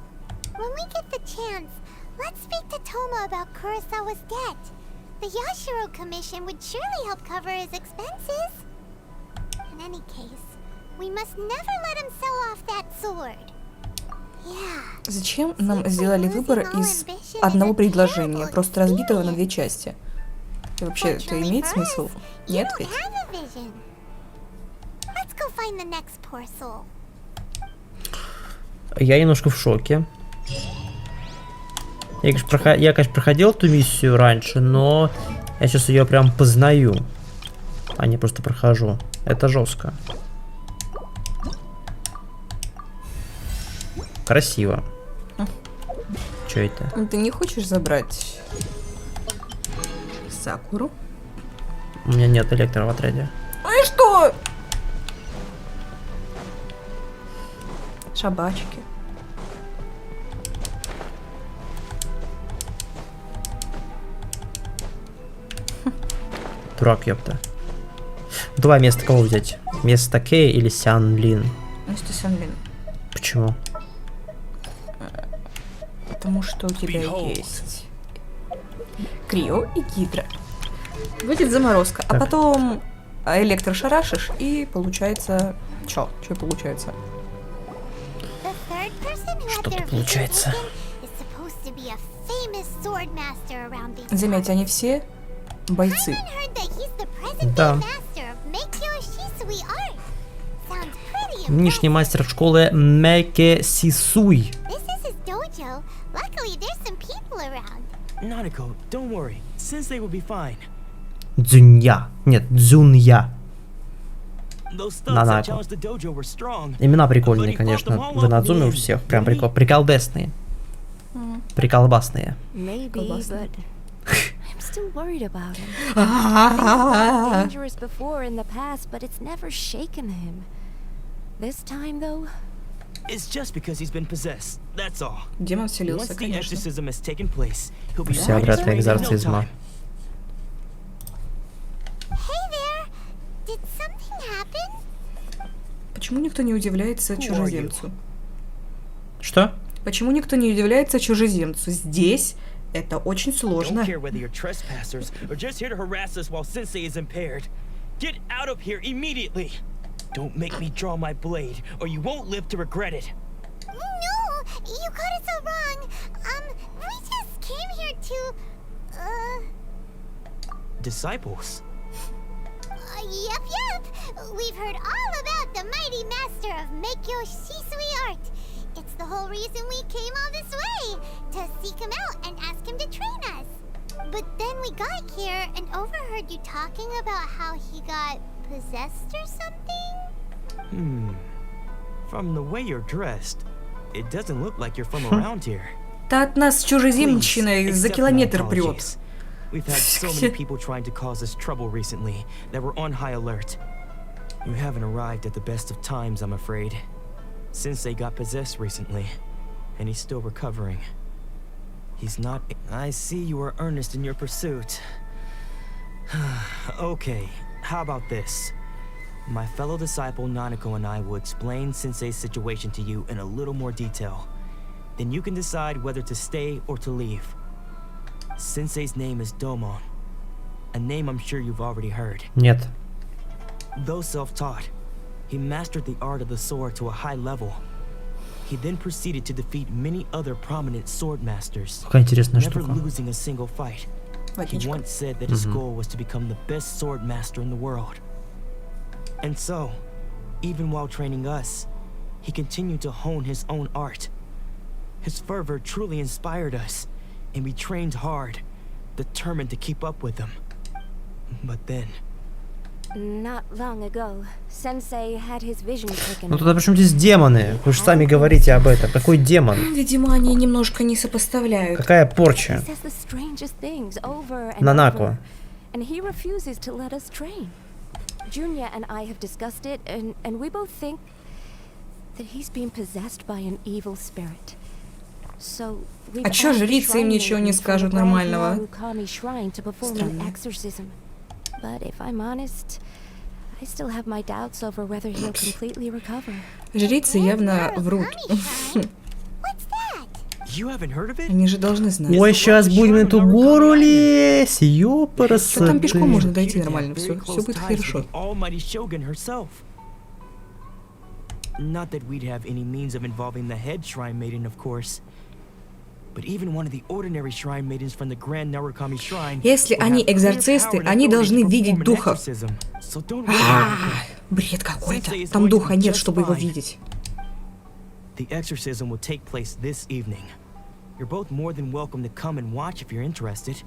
When we get the chance, let's speak to Toma about Kurosawa's debt. The Yashiro Commission would surely help cover his expenses. In any case, we must never let him sell off that sword. Yeah. Зачем нам сделали выбор из одного предложения, просто разбитого на две части? И вообще, это имеет смысл? Нет ведь? Я немножко в шоке. Я, конечно, проходил эту миссию раньше, но я сейчас ее прям познаю, а не просто прохожу. Это жестко. Красиво. Что это? Ты не хочешь забрать Сакуру? У меня нет электро в отряде. Ну и что? Шабачки. Дурак, ёпта. Два места кого взять? Место Кей или Сян Лин? Место Сян Лин. Почему? Потому что у тебя есть Крио и Гидра. Будет заморозка, Так. а потом электрошарашишь, и получается... Чё получается? Что-то получается. Заметьте, они все бойцы. Да. Нынешний мастер школы Мэке Сисуй. Nanako, don't worry. Sensei will be fine. Дзюнья. Нет, Дзюнья. Those thugs that Нанако. challenged the dojo were strong. Имена прикольные, конечно. В ИНАДЗУМе у всех. Прям приколдесные. Приколбасные. Maybe, Колбасный. but I'm still worried about him. Things were dangerous before in the past, but it's never shaken him. This time, though, It's just because he's been possessed. That's all. Демон Once вселился, the конечно. exorcism has taken place, he'll be Все right обратно as rain in no экзорцизма. time. Hey there! Did something happen? Почему никто не удивляется Who are чужеземцу? Что? Почему никто не удивляется чужеземцу? Здесь это очень сложно. Don't care whether you're trespassers or just here to harass us while Sensei is impaired. Get out of here immediately. Don't make me draw my blade, or you won't live to regret it. No, you got it so wrong. We just came here to, Disciples? Yep. We've heard all about the mighty master of Meikyo Shisui art. It's the whole reason we came all this way, to seek him out and ask him to train us. But then we got here and overheard you talking about how he got possessed or something? From the way you're dressed, it doesn't look like you're from around here. Да от нас чужеземщиной за километр прет. We've had so many people trying to cause us trouble recently that we're on high alert. You haven't arrived at the best of times, I'm afraid. Sensei got possessed recently, and he's still recovering. He's not... I see you are earnest in your pursuit. Okay, how about this? My fellow disciple Nanako and I will explain Sensei's situation to you in a little more detail. Then you can decide whether to stay or to leave. Sensei's name is Domon, a name I'm sure you've already heard. Нет. Though self-taught, he mastered the art of the sword to a high level. He then proceeded to defeat many other prominent sword masters, Какая интересная never штука. losing a single fight. He once said that his goal was to become the best sword master in the world. And so, even while training us, he continued to hone his own art. His fervor truly inspired us, and we trained hard, determined to keep up with him. But then... Not long ago, Sensei had his vision taken. Ну туда причем здесь демоны? Вы же сами говорите об этом. Какой демон? Видимо, они немножко не сопоставляют. Какая порча? He says the strangest things over and Нанако. over, and he refuses to let us train. Junya and I have discussed it, and we both think that he's being possessed by an evil spirit. So А чё жрицы им ничего не скажут нормального? Странно. But if I'm honest, I still have my doubts over whether he'll completely recover. Жрицы явно врут. You haven't heard of it? Они же должны знать. Ой, сейчас будем эту гору лезть. Ёпарасы. Что там пешком можно дойти нормально, все будет хорошо. Almighty Shogun herself. Not that we'd have any means of involving the head shrine maiden, of course. But even one of the ordinary shrine maidens from the Grand Narukami Shrine. Если они экзорцисты, они должны видеть духов. Бред какой-то. Там духа нет, чтобы его видеть. The exorcism will take place this evening. You're both more than welcome to come and watch if you're interested.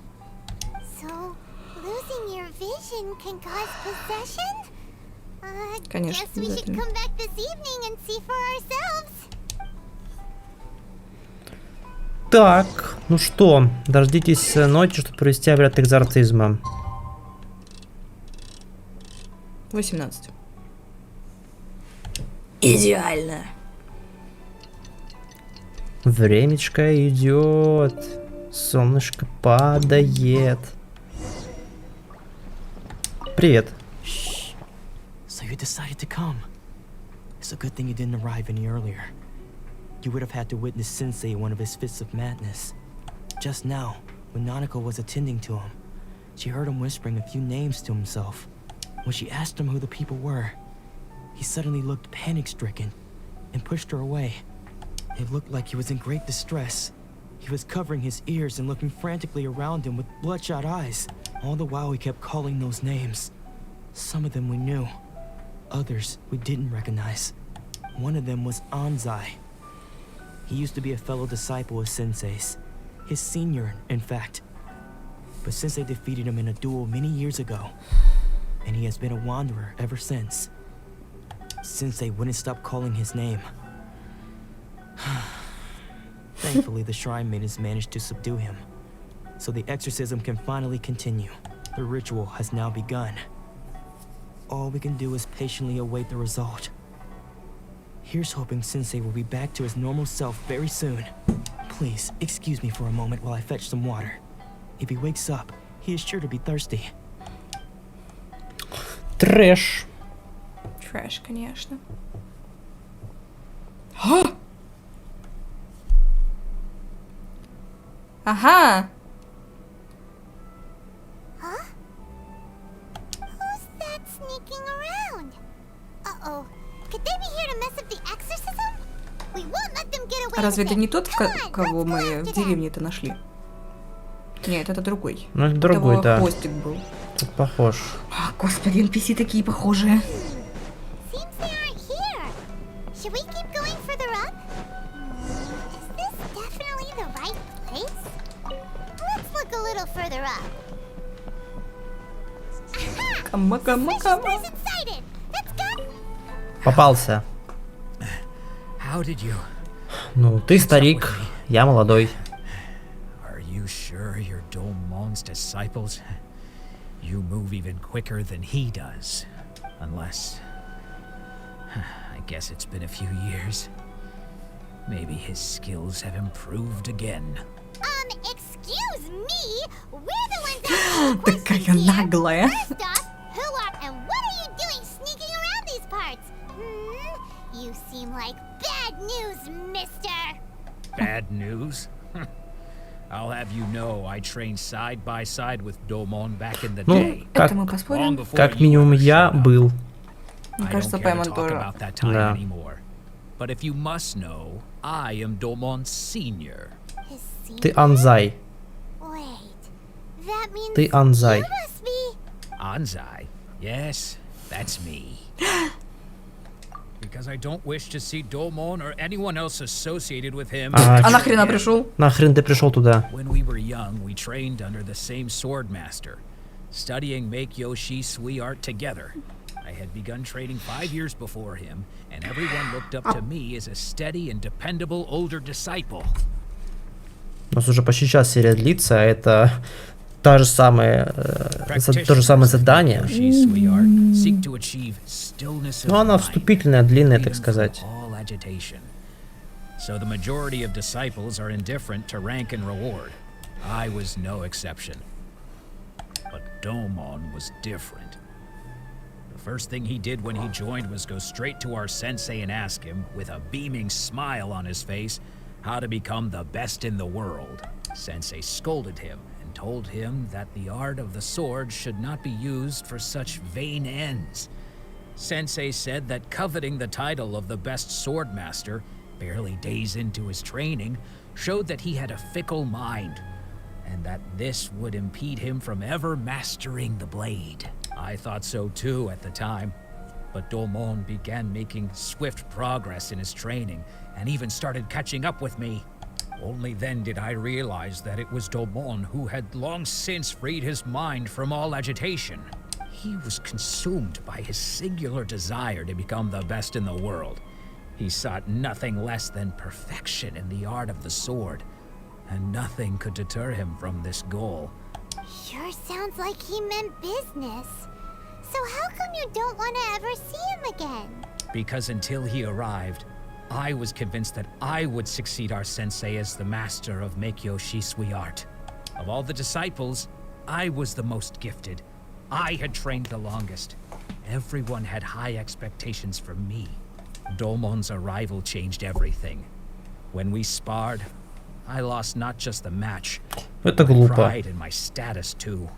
So, losing your vision can cause possession? Конечно, Guess we should обязательно. come back this evening and see for ourselves. Так, ну что, дождитесь ночи, чтобы провести обряд экзорцизма. 18. Идеально. Времечко идет, солнышко падает. Привет. So you decided to come. It's a good thing you didn't arrive any earlier. You would have had to witness Sensei one of his fits of madness. Just now, when Nanako was attending to him, she heard him whispering a few names to himself. When she asked him who the people were, he suddenly looked panic-stricken and pushed her away. It looked like he was in great distress. He was covering his ears and looking frantically around him with bloodshot eyes. All the while he kept calling those names. Some of them we knew, others we didn't recognize. One of them was Anzai. He used to be a fellow disciple of Sensei's, his senior, in fact. But Sensei defeated him in a duel many years ago, and he has been a wanderer ever since. Sensei wouldn't stop calling his name. Thankfully, the shrine maidens managed to subdue him, so the exorcism can finally continue. The ritual has now begun. All we can do is patiently await the result. Here's hoping Sensei will be back to his normal self very soon. Please, excuse me for a moment while I fetch some water. If he wakes up, he is sure to be thirsty. Трэш. Трэш, конечно. Ага. Huh? Who's that sneaking around? Uh-oh. Could they be here to mess up the exorcism? We won't let them get away А разве with это it. не тот, Come on, кого let's go мы after в them. деревне-то нашли? Нет, это другой. Ну, это У другой, того да. хвостик был. Тут похож. А, господи, NPC такие похожие. Seems they aren't here. Should we keep going further up? Is this definitely the right place? Let's look a little further up. Aha! Кама. Person sighted. Let's go. Попался. How did you? Ну, ты старик, я молодой. Are you sure you're Domon's disciples? You move even quicker than he does. Unless... I guess it's been a few years. Maybe his skills have improved again. Excuse me? We're the ones asking Такая questions here. наглая. First off, who are and what are you doing sneaking around these parts? You seem like bad news, mister. Bad news? I'll have you know I trained side by side with Domon back in the Ну, day. как, Это мы Long поспорим? before как you минимум ever я showed up. был. Мне I кажется, don't care to Пэмон talk тоже. about that time Да. anymore. But if you must know, I am Domon's senior. His Ты senior? Анзай. Wait, that means Ты Анзай. you must be... Anzai. Yes, that's me. Because I don't wish to see Domon or anyone else associated with him. А нахрена пришел? Нахрен ты пришел туда? When we were young, we trained under the same sword master, studying Make-Yoshi Sui art together. I had begun training 5 years before him, and everyone looked up to me as a steady and dependable older disciple. У нас уже почти час серия длится, а это то же самое задание. Make-Yoshi Sui art seek to achieve stillness of Ну, она mind, вступительная, длинная, так freedom from сказать. all agitation. So the majority of disciples are indifferent to rank and reward. I was no exception. But Domon was different. The first thing he did when he joined was go straight to our sensei and ask him, with a beaming smile on his face, how to become the best in the world. Sensei scolded him and told him that the art of the sword should not be used for such vain ends. Sensei said that coveting the title of the best sword master, barely days into his training, showed that he had a fickle mind, and that this would impede him from ever mastering the blade. I thought so too at the time, but Domon began making swift progress in his training, and even started catching up with me. Only then did I realize that it was Domon who had long since freed his mind from all agitation. He was consumed by his singular desire to become the best in the world. He sought nothing less than perfection in the art of the sword, and nothing could deter him from this goal. Sure sounds like he meant business. So how come you don't want to ever see him again? Because until he arrived, I was convinced that I would succeed our sensei as the master of Make-Yoshi Sui art. Of all the disciples, I was the most gifted. I had trained the longest. Everyone had high expectations from me. Domon's arrival changed everything. When we sparred, I lost not just the match, Это my глупо. pride and my status too.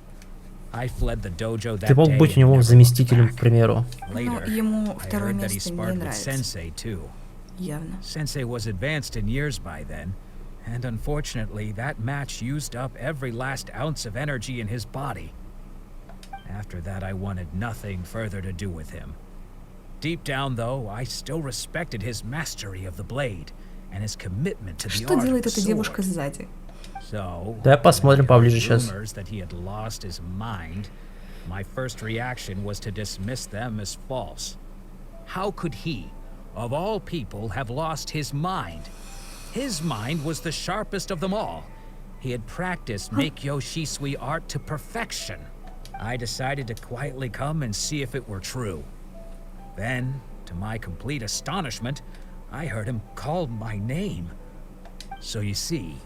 I fled the dojo that Ты мог day быть у and него never заместителем, looked к back. примеру. Later, ему I второе heard that he место не sparred with нравится. Sensei too. Явно. Sensei was advanced in years by then, and unfortunately that match used up every last ounce of energy in his body. After that I wanted nothing further to do with him. Deep down though, I still respected his mastery of the blade and his commitment to the Что art of делает the эта девушка sword. сзади? So, Давай посмотрим when I heard поближе сейчас. rumors that he had lost his mind, my first reaction was to dismiss them as false. How could he, of all people, have lost his mind? His mind was the sharpest of them all. He had practiced Make-Yoshi Sui art to perfection. I decided to quietly come and see if it were true. Then, to my complete astonishment, I heard him call my name. So you see,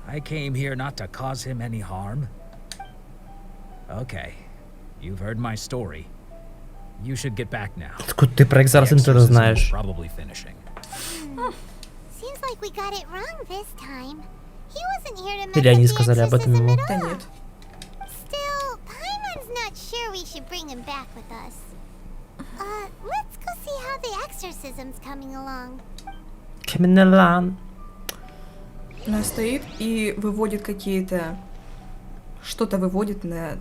I came here not to cause him any harm. Okay, you've heard my story. You should get back now. Откуда ты про экзорцизм тоже Exorcism is знаешь? probably finishing. Seems like we got it wrong this time. he wasn't here to mess Или они with the сказали об этом exorcism ему. at Да all. нет. Still, Paimon's not sure we should bring him back with us. Let's go see how the exorcism's coming along. Каменелан. Она стоит и выводит какие-то... Что-то выводит на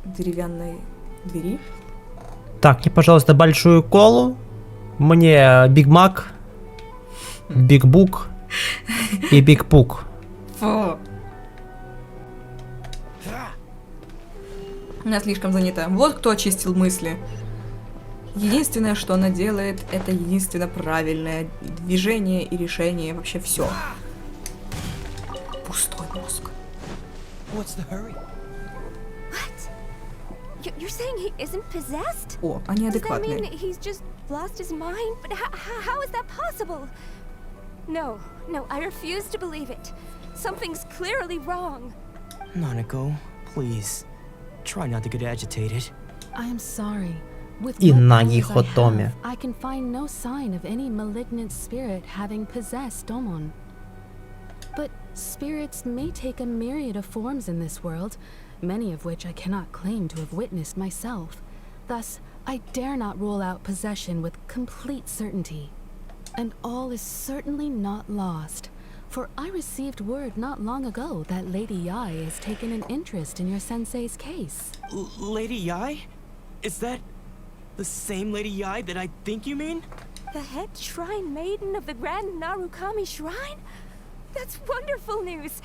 деревянной двери. Так, мне, пожалуйста, большую колу. Мне Биг Мак, Биг Бук и Биг Пук. Фу. Она слишком занята. Вот кто очистил мысли. Единственное, что она делает, это единственно правильное движение и решение. Вообще все. Пустой мозг. What's the hurry? You're saying he isn't possessed? О, они Does that mean адекватные. he's just lost his mind? But how is that possible? No, I refuse to believe it. Something's clearly wrong. Nanako, please. Try not to get agitated. I am sorry. With И what Наги powers I Хотоми. have, I can find no sign of any malignant spirit having possessed Domon. But spirits may take a myriad of forms in this world, many of which I cannot claim to have witnessed myself. Thus, I dare not rule out possession with complete certainty. And all is certainly not lost, for I received word not long ago that Lady Yai has taken an interest in your sensei's case. Lady Yai? Is that the same Lady Yai that I think you mean? The head shrine maiden of the Grand Narukami Shrine? That's wonderful news!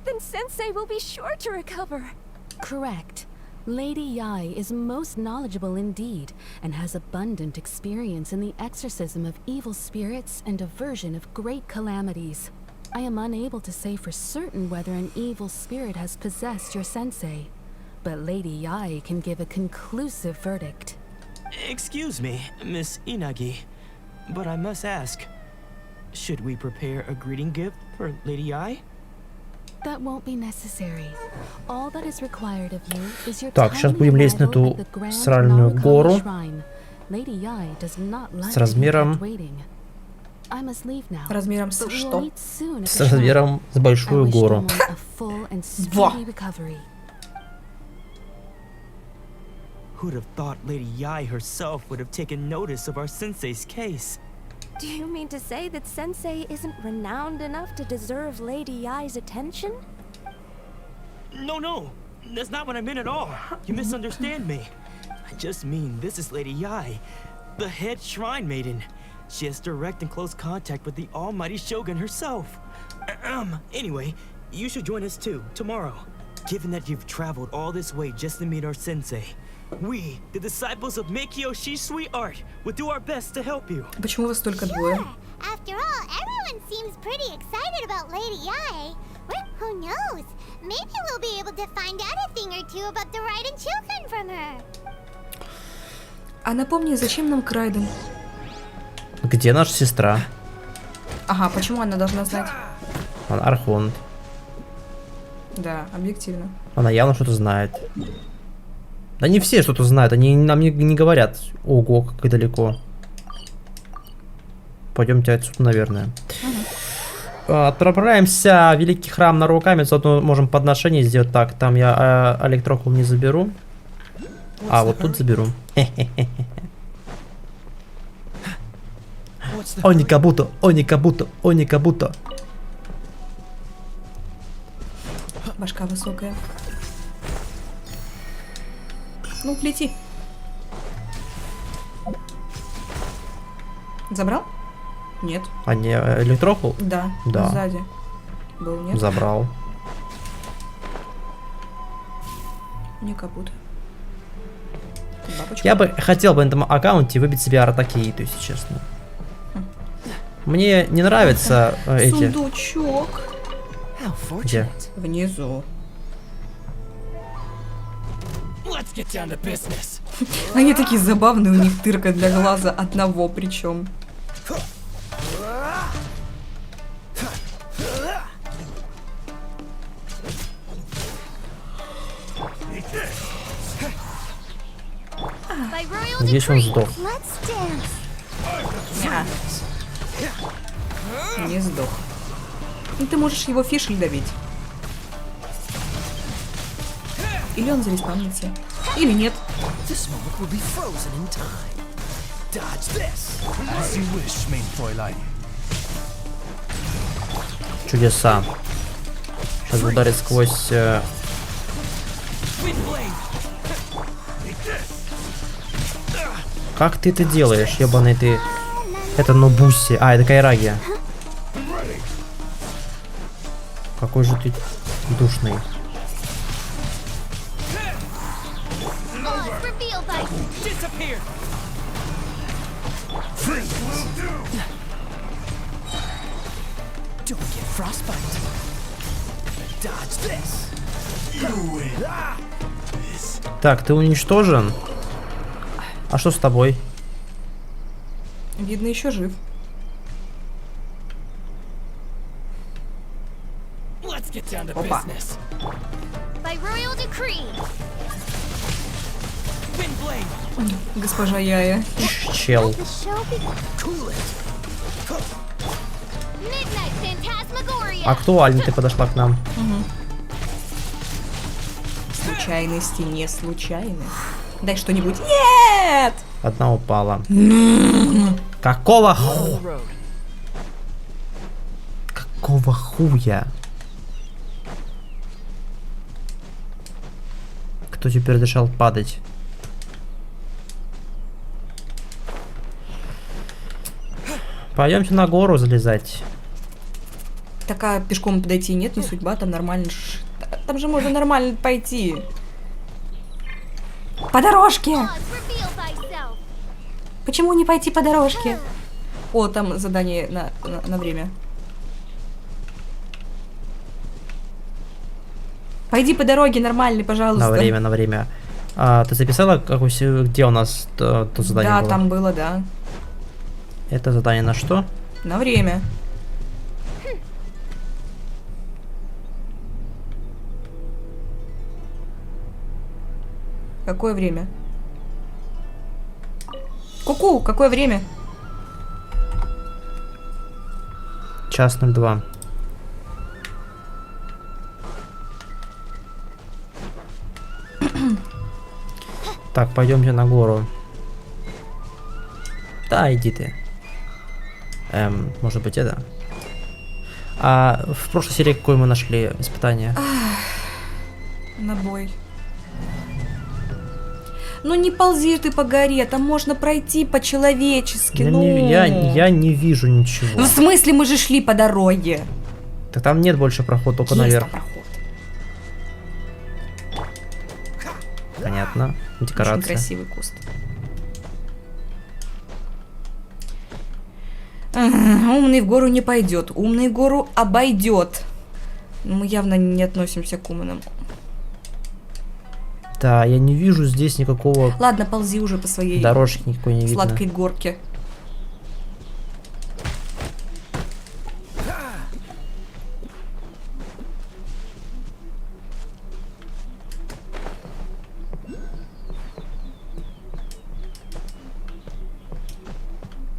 Then Sensei will be sure to recover. Correct. Lady Yai is most knowledgeable indeed, and has abundant experience in the exorcism of evil spirits and aversion of great calamities. I am unable to say for certain whether an evil spirit has possessed your sensei, but Lady Yai can give a conclusive verdict. Excuse me, Miss Inagi, but I must ask, should we prepare a greeting gift for Lady Yai? That won't be necessary. All that is required of you is your Так, сейчас timely будем лезть на arrival эту at the Grand сральную Narukami гору Shrine. Lady Yai does not like с размером- to be kept waiting. I must leave now. Размером с But we will что? meet soon at С the shrine. размером с I большую wish гору. Domon a full and Во. speedy recovery. Who'd have thought Lady Yai herself would have taken notice of our sensei's case? Do you mean to say that Sensei isn't renowned enough to deserve Lady Yai's attention? No, that's not what I meant at all. You misunderstand me. I just mean this is Lady Yai, the head shrine maiden. She has direct and close contact with the almighty Shogun herself. Anyway, you should join us too, tomorrow. Given that you've traveled all this way just to meet our sensei, we, the disciples of Meikyo Shisui Art, will do our best to help you. Почему вас только двое? After all, everyone seems pretty excited about Lady Yai. Well, who knows? Maybe we'll be able to find out a thing or two about the Raiden children from her. А напомни, зачем нам Крайден? Где наша сестра? Ага, почему она должна знать? Она Архонт. Да, объективно. Она явно что-то знает. Да не все что-то знают, они нам не говорят. Ого, как далеко. Пойдемте отсюда, наверное. Отправляемся в Великий Храм Наруками, заодно можем подношение сделать. Так, там я электрокул не заберу. А, вот тут заберу. Они кабуто, они кабуто, они кабуто. Башка высокая. Ну, лети. Забрал? Нет. А не электрокул? Да. Да. Сзади. Был, нет? Забрал. Не капут. Бабочка. Я бы хотел бы на этом аккаунте выбить себе артакей, то есть честно. Мне не нравятся эти... Сундучок. Где? Внизу. Let's get down to business. Они такие забавные, у них дырка для глаза одного причем. Здесь он сдох. Не сдох. Ну, ты можешь его фишель давить. Или он зареспавнится. Или нет. Чудеса. Сейчас ударит сквозь... Как ты это делаешь, ебаный ты? Это Нобуси. А, это Кайраги. Какой же ты душный. Так, ты уничтожен? А что с тобой? Видно, еще жив. Опа. Госпожа Яя. Чел. Актуально ты подошла к нам. Угу. Случайности не случайны. Дай что-нибудь. Нет! Одна упала. Какого хуя? Какого хуя? Кто теперь решил падать? Пойдемте на гору залезать. Такая пешком подойти нет, не судьба, там нормально. Там же можно нормально пойти. По дорожке! Почему не пойти по дорожке? О, там задание на время. Пойди по дороге нормально, пожалуйста. На время, на время. А, ты записала, где у нас то задание да, было? там было, да. Это задание на что? На время. Какое время? Ку-ку, какое время? 1:02. Так, пойдемте на гору. Да, иди ты. Может быть, это. А в прошлой серии какое мы нашли испытание? Набой. Ну не ползи ты по горе, там можно пройти по-человечески. Я не вижу ничего. Ну, в смысле, мы же шли по дороге. Так там нет больше прохода, только Есть наверх. там проход. Понятно. Декорация. Очень красивый куст. Умный в гору не пойдет, умный гору обойдет. Мы явно не относимся к умным. Да, я не вижу здесь никакого... Ладно, ползи уже по своей дорожки никакой не сладкой видно. горке.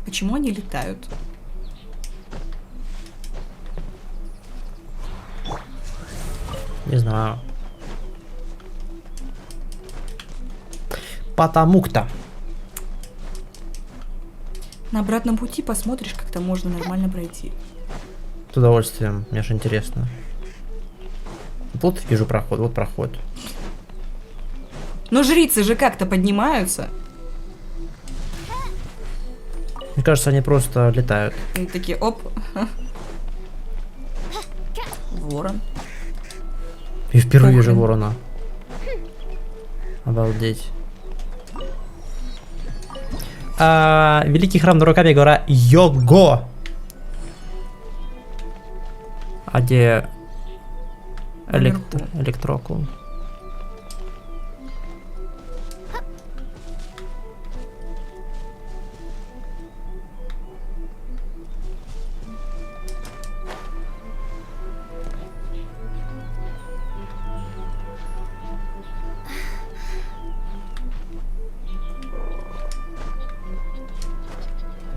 Почему они летают? Не знаю. Потому-то. На обратном пути посмотришь, как там можно нормально пройти. С удовольствием, мне же интересно. Вот вижу проход, вот проход. Но жрицы же как-то поднимаются. Мне кажется, они просто летают. Они такие, оп. Ворон. И впервые вижу ворона. Обалдеть. Великий храм Наруками, гора Його. А где электрокул?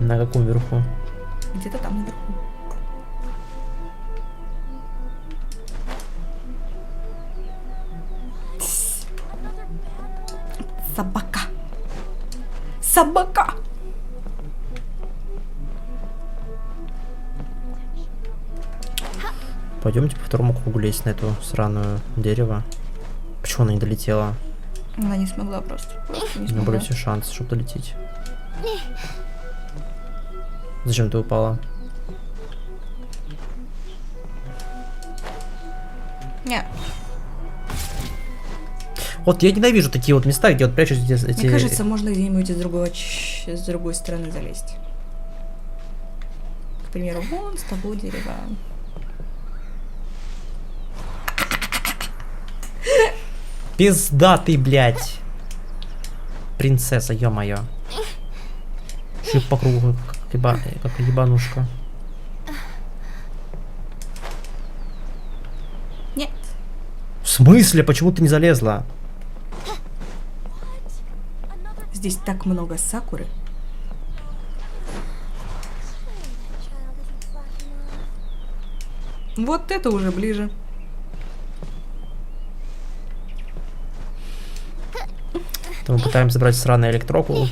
На каком верху? Где-то там наверху. Собака. Собака! Пойдемте по второму кругу лезть на эту сраную дерево. Почему она не долетела? Она не смогла просто. Не У меня смогла. были все шансы, чтобы долететь. Зачем ты упала? Не. Вот я ненавижу такие вот места, где вот прячутся эти... Мне кажется, можно где-нибудь с другой стороны залезть. К примеру, вон с того дерева. Пизда ты, блядь. Принцесса, ё-моё. Шип по кругу, как ебанушка. Нет. В смысле? Почему ты не залезла? Здесь так много сакуры. Вот это уже ближе. То мы пытаемся забрать сраную электроку.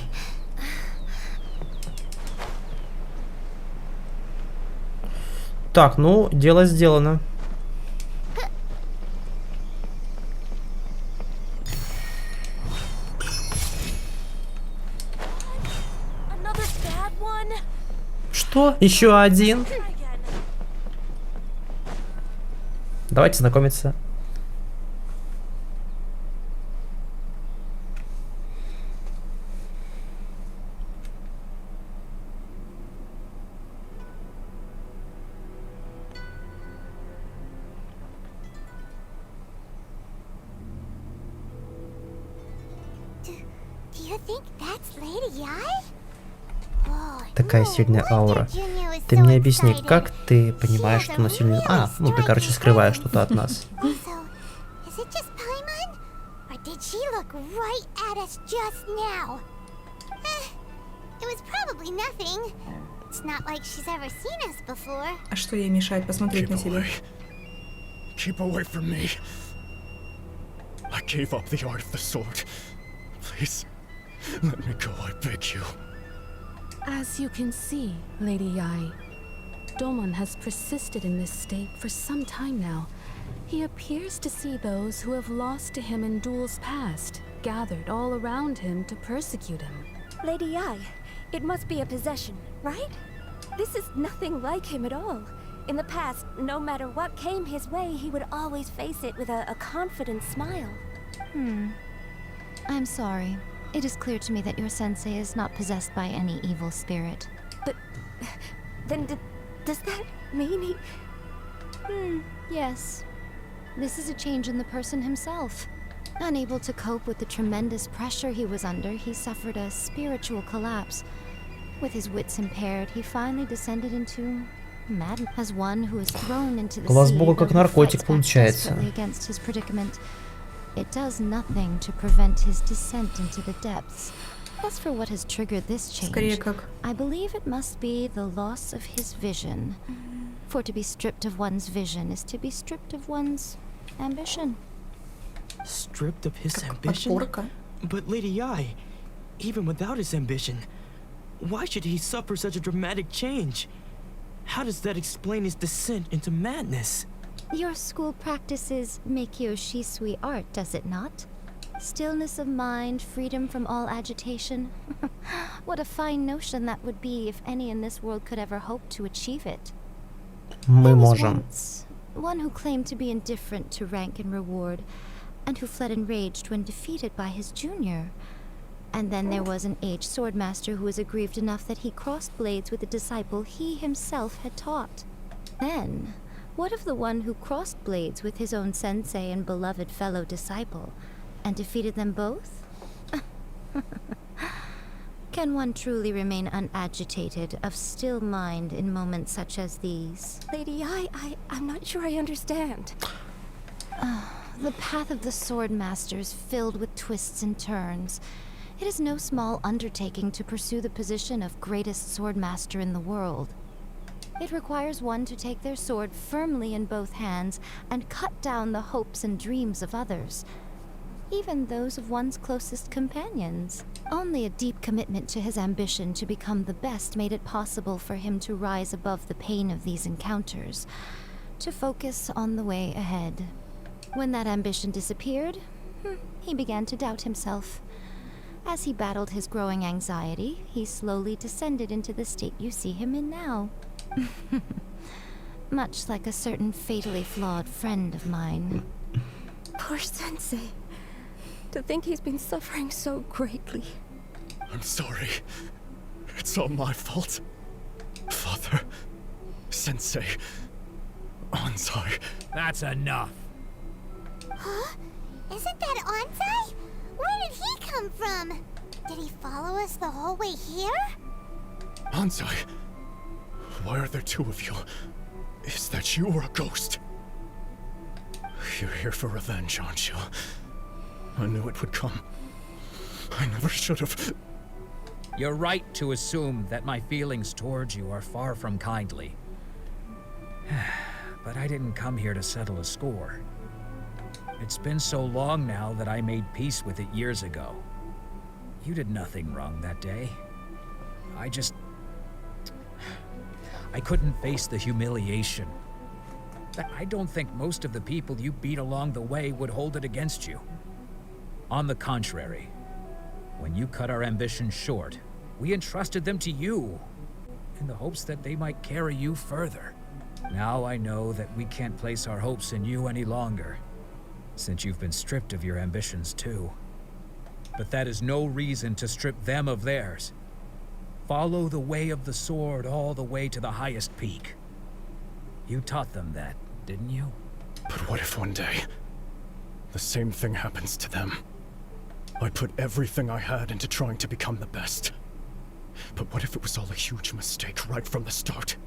Так, ну, дело сделано. Что? Еще один? Давайте знакомиться. Do you think that's Lady Yae? Такая сильная аура. Ты мне объясни, как ты понимаешь, что она сильная... А, ну ты, короче, скрываешь что-то от нас. Is it just Paimon? Or did she look right at us just now? It was probably nothing. It's not like she's ever seen us before. А что ей мешает посмотреть на себя? Keep away from me. I gave up the art of the sword. Please, let me go, I beg you. As you can see, Lady Yae, Domon has persisted in this state for some time now. He appears to see those who have lost to him in duels past, gathered all around him to persecute him. Lady Yae, it must be a possession, right? This is nothing like him at all. In the past, no matter what came his way, he would always face it with a confident smile. I'm sorry. It is clear to me that your sensei is not possessed by any evil spirit. But then does that mean he... Yes. This is a change in the person himself. Unable to cope with the tremendous pressure he was under, he suffered a spiritual collapse. With his wits impaired, he finally descended into madness. As one who is thrown into the Глаз sea, Бога как though he наркотик fights back получается. desperately against his predicament, it does nothing to prevent his descent into the depths. As for what has triggered this Скорее change, как... I believe it must be the loss of his vision. For to be stripped of one's vision is to be stripped of one's ambition. Stripped of his Как ambition? подпорка. But Lady Yae, even without his ambition, why should he suffer such a dramatic change? How does that explain his descent into madness? Your school practices Meikyo Shisui art, does it not? Stillness of mind, freedom from all agitation. What a fine notion that would be if any in this world could ever hope to achieve it. Мы There was можем. once one who claimed to be indifferent to rank and reward, and who fled enraged when defeated by his junior. And then there was an aged swordmaster who was aggrieved enough that he crossed blades with a disciple he himself had taught. Then, what of the one who crossed blades with his own sensei and beloved fellow disciple, and defeated them both? Can one truly remain unagitated, of still mind in moments such as these? Lady Yae, I'm not sure I understand. The path of the swordmaster is filled with twists and turns. It is no small undertaking to pursue the position of greatest swordmaster in the world. It requires one to take their sword firmly in both hands and cut down the hopes and dreams of others. even those of one's closest companions. Only a deep commitment to his ambition to become the best made it possible for him to rise above the pain of these encounters, to focus on the way ahead. When that ambition disappeared, he began to doubt himself. As he battled his growing anxiety, he slowly descended into the state you see him in now. Much like a certain fatally flawed friend of mine. Poor Sensei. To think he's been suffering so greatly. I'm sorry. It's all my fault. Father, Sensei, Onsai. That's enough. Huh? Isn't that Onsai? Where did he come from? Did he follow us the whole way here? Onsai, why are there two of you? Is that you or a ghost? You're here for revenge, aren't you? I knew it would come. I never should have. You're right to assume that my feelings towards you are far from kindly. But I didn't come here to settle a score. It's been so long now that I made peace with it years ago. You did nothing wrong that day. I couldn't face the humiliation. I don't think most of the people you beat along the way would hold it against you. On the contrary, when you cut our ambitions short, we entrusted them to you, in the hopes that they might carry you further. Now I know that we can't place our hopes in you any longer, since you've been stripped of your ambitions too. But that is no reason to strip them of theirs. Follow the way of the sword all the way to the highest peak. You taught them that, didn't you? But what if one day, the same thing happens to them? I put everything I had into trying to become the best. But what if it was all a huge mistake right from the start?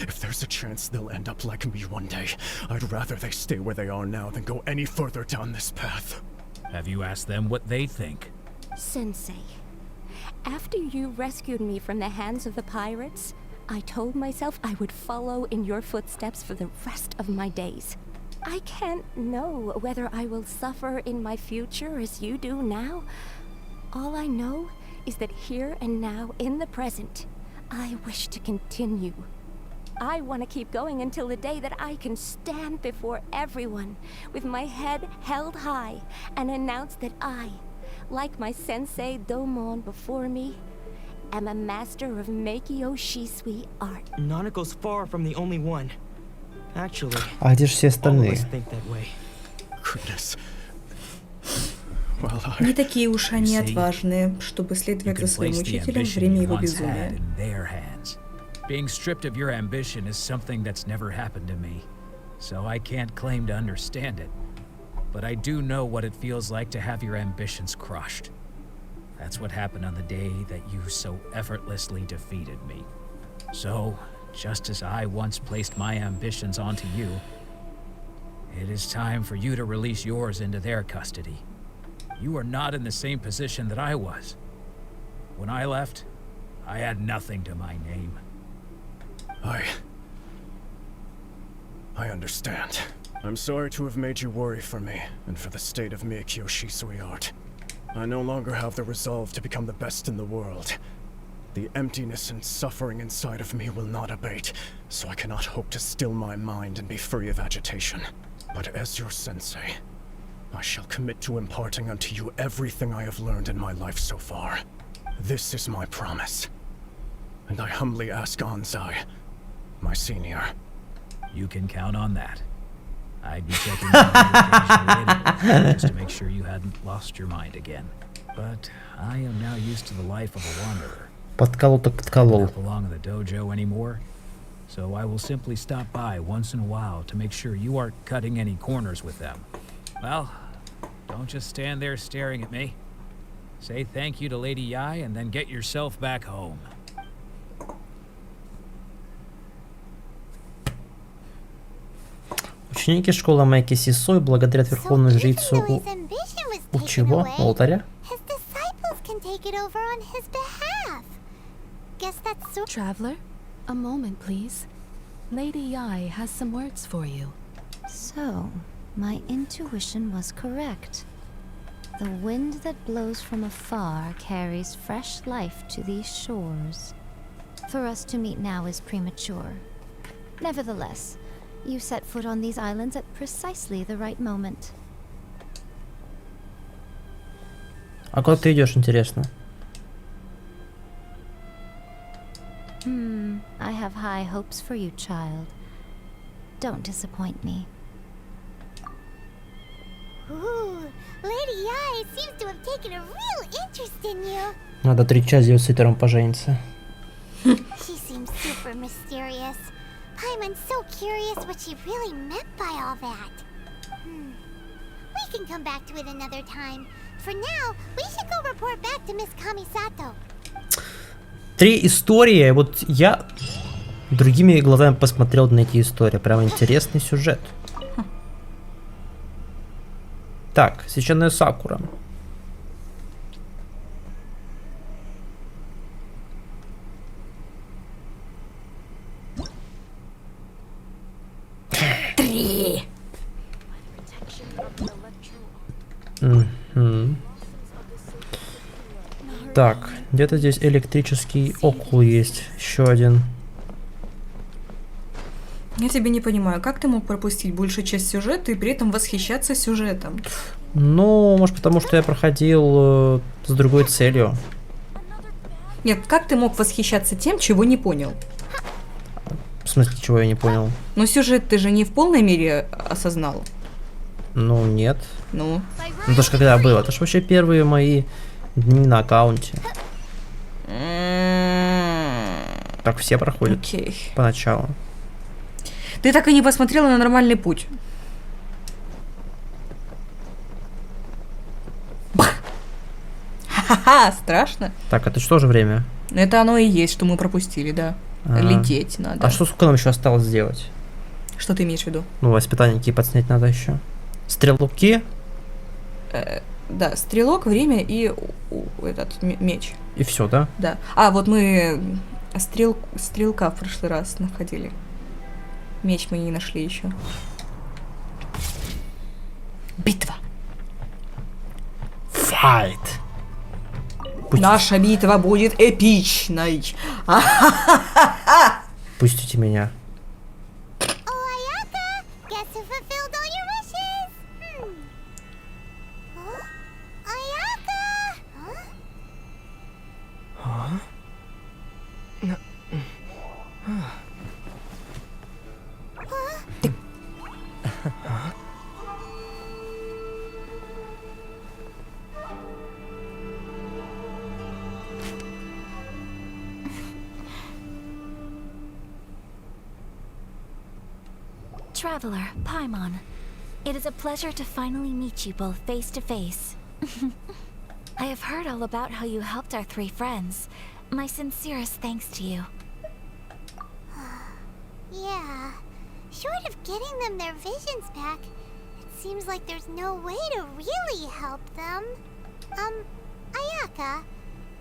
If there's a chance they'll end up like me one day, I'd rather they stay where they are now than go any further down this path. Have you asked them what they think? Sensei, after you rescued me from the hands of the pirates, I told myself I would follow in your footsteps for the rest of my days. I can't know whether I will suffer in my future as you do now. All I know is that here and now, in the present, I wish to continue. I want to keep going until the day that I can stand before everyone with my head held high and announce that I, like my sensei Domon before me, am a master of Meikyo Shisui art. Nanako's far from the only one. Actually, А где же все all of остальные? us think that way. Goodness. Well, Не такие уж они отважные, чтобы следовать за своим учителем в время его безумия. Being stripped of your ambition is something that's never happened to me, so I can't claim to understand it. But I do know what it feels like to have your ambitions crushed. That's what happened on the day that you so effortlessly defeated me. So, just as I once placed my ambitions onto you, it is time for you to release yours into their custody. You are not in the same position that I was. When I left, I had nothing to my name. I understand. I'm sorry to have made you worry for me, and for the state of Meikyo Shisui art. I no longer have the resolve to become the best in the world. The emptiness and suffering inside of me will not abate, so I cannot hope to still my mind and be free of agitation. But as your sensei, I shall commit to imparting unto you everything I have learned in my life so far. This is my promise. And I humbly ask Onsai, my senior. You can count on that. I'd be checking on you occasionally just to make sure you hadn't lost your mind again. But I am now used to the life of a wanderer. Подколол так подколол. I don't belong in the dojo anymore, so I will simply stop by once in a while to make sure you aren't cutting any corners with them. Well, don't just stand there staring at me. Say thank you to Lady Yai and then get yourself back home. Ученики школы Майки Сисой благодарят верховную жрицу у чего? Алтаря? Traveler, a moment, please. Lady Yai has some words for you. So, my intuition was correct. The wind that blows from afar carries fresh life to these shores. For us to meet now is premature. Nevertheless, you set foot on these islands at precisely the right moment. А куда ты идешь, интересно? I have high hopes for you, child. Don't disappoint me. Ooh, Lady Ai seems to have taken a real interest in you. Надо 3 часа с Ситером пожениться. She seems super mysterious. Paimon's so curious what she really meant by all that. We can come back to it another time. For now, we should go report back to Miss Kamisato. 3 истории, вот я другими глазами посмотрел на эти истории. Прям интересный сюжет. Так, священная Сакура. Так, где-то здесь электрический окул есть. Еще один. Я тебя не понимаю, как ты мог пропустить большую часть сюжета и при этом восхищаться сюжетом? Ну, может потому что я проходил с другой целью. Нет, как ты мог восхищаться тем, чего не понял? В смысле, чего я не понял? Но сюжет ты же не в полной мере осознал. Ну, нет. Ну? Ну, это ж когда было? Это ж вообще первые мои дни на аккаунте. Так все проходят. Окей. Поначалу. Ты так и не посмотрела на нормальный путь. Ха-ха, страшно. Так, это что же время? Это оно и есть, что мы пропустили, да. Лететь надо. А что, сколько нам еще осталось сделать? Что ты имеешь в виду? Ну, воспитанники подснять надо еще. Стрелки? Да, стрелок, время и этот меч. И все, да? Да. А, вот мы стрелка в прошлый раз находили. Меч мы не нашли еще. Битва. Файт. Наша битва будет эпичной. Пустите меня. Traveler, Paimon. It is a pleasure to finally meet you both face to face. I have heard all about how you helped our 3 friends. My sincerest thanks to you. Yeah. Short of getting them their visions back, it seems like there's no way to really help them. Ayaka,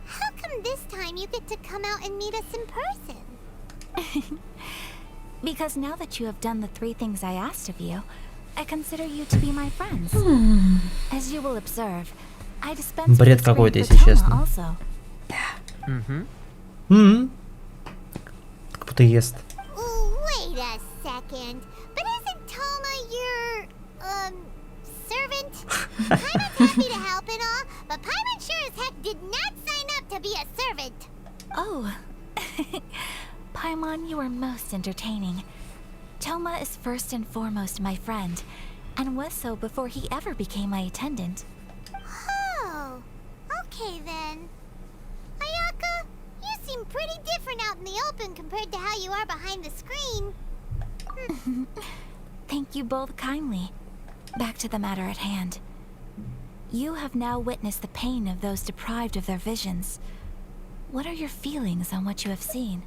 how come this time you get to come out and meet us in person? Because now that you have done the 3 things I asked of you, I consider you to be my friends. As you will observe, I dispense Бред какой-то, если честно. Also. Как будто ест. Wait a second. But isn't Toma your, servant? Paimon's happy to help and all, but Paimon sure as heck did not sign up to be a servant. Oh. Paimon, you are most entertaining. Toma is first and foremost my friend, and was so before he ever became my attendant. Oh, okay then. Ayaka, you seem pretty different out in the open compared to how you are behind the screen. Thank you both kindly. Back to the matter at hand. You have now witnessed the pain of those deprived of their visions. What are your feelings on what you have seen?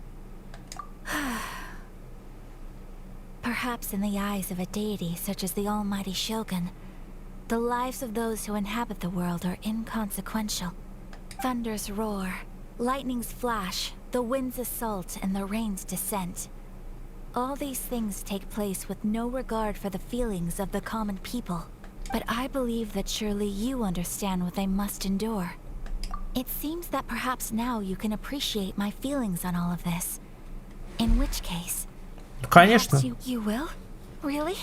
Perhaps in the eyes of a deity such as the almighty Shogun, the lives of those who inhabit the world are inconsequential. Thunders roar, lightnings flash, the winds assault, and the rains descent. All these things take place with no regard for the feelings of the common people. But I believe that surely you understand what I must endure. It seems that perhaps now you can appreciate my feelings on all of this. In which case, Конечно. perhaps you will? Really?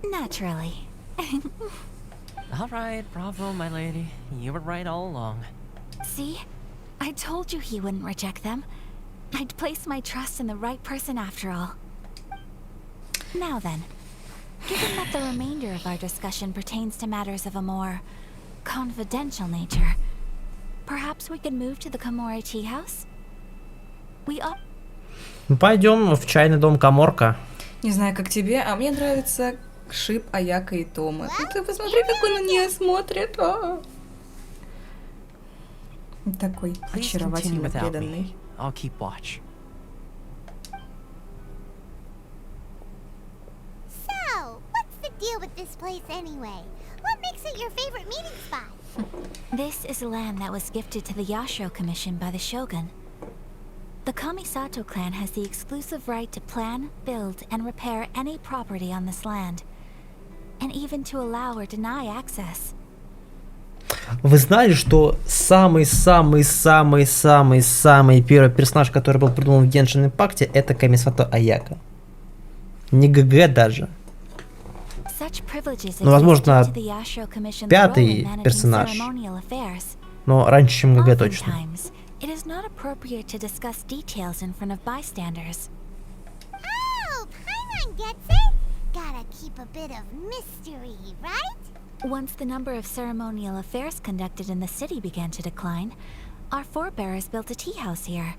Naturally. Alright, bravo, my lady. You were right all along. See? I told you he wouldn't reject them. I'd place my trust in the right person after all. Now then, given that the remainder of our discussion pertains to matters of a more confidential nature, perhaps we could move to the Komori tea house? We up. Пойдем в чайный дом Каморка. Не знаю, как тебе, а мне нравится шип Аяка и Томы. Ну ты посмотри, как он на нее смотрит. Такой очаровательно преданный. I'll keep watch. So, what's the deal with this place anyway? What makes it your favorite meeting spot? This is land that was gifted to the Yashiro Commission by the Shogun. The Kamisato clan has the exclusive right to plan, build, and repair any property on this land, and even to allow or deny access. Вы знали, что самый-самый первый персонаж, который был придуман в Геншин импакте, это Камисато Аяка. Не ГГ даже. Ну, возможно, пятый персонаж. Но раньше, чем ГГ точно. It is not appropriate to discuss details in front of bystanders. Oh, Paimon gets it. Gotta keep a bit of mystery, right? Once the number of ceremonial affairs conducted in the city began to decline, our forebears built a tea house here.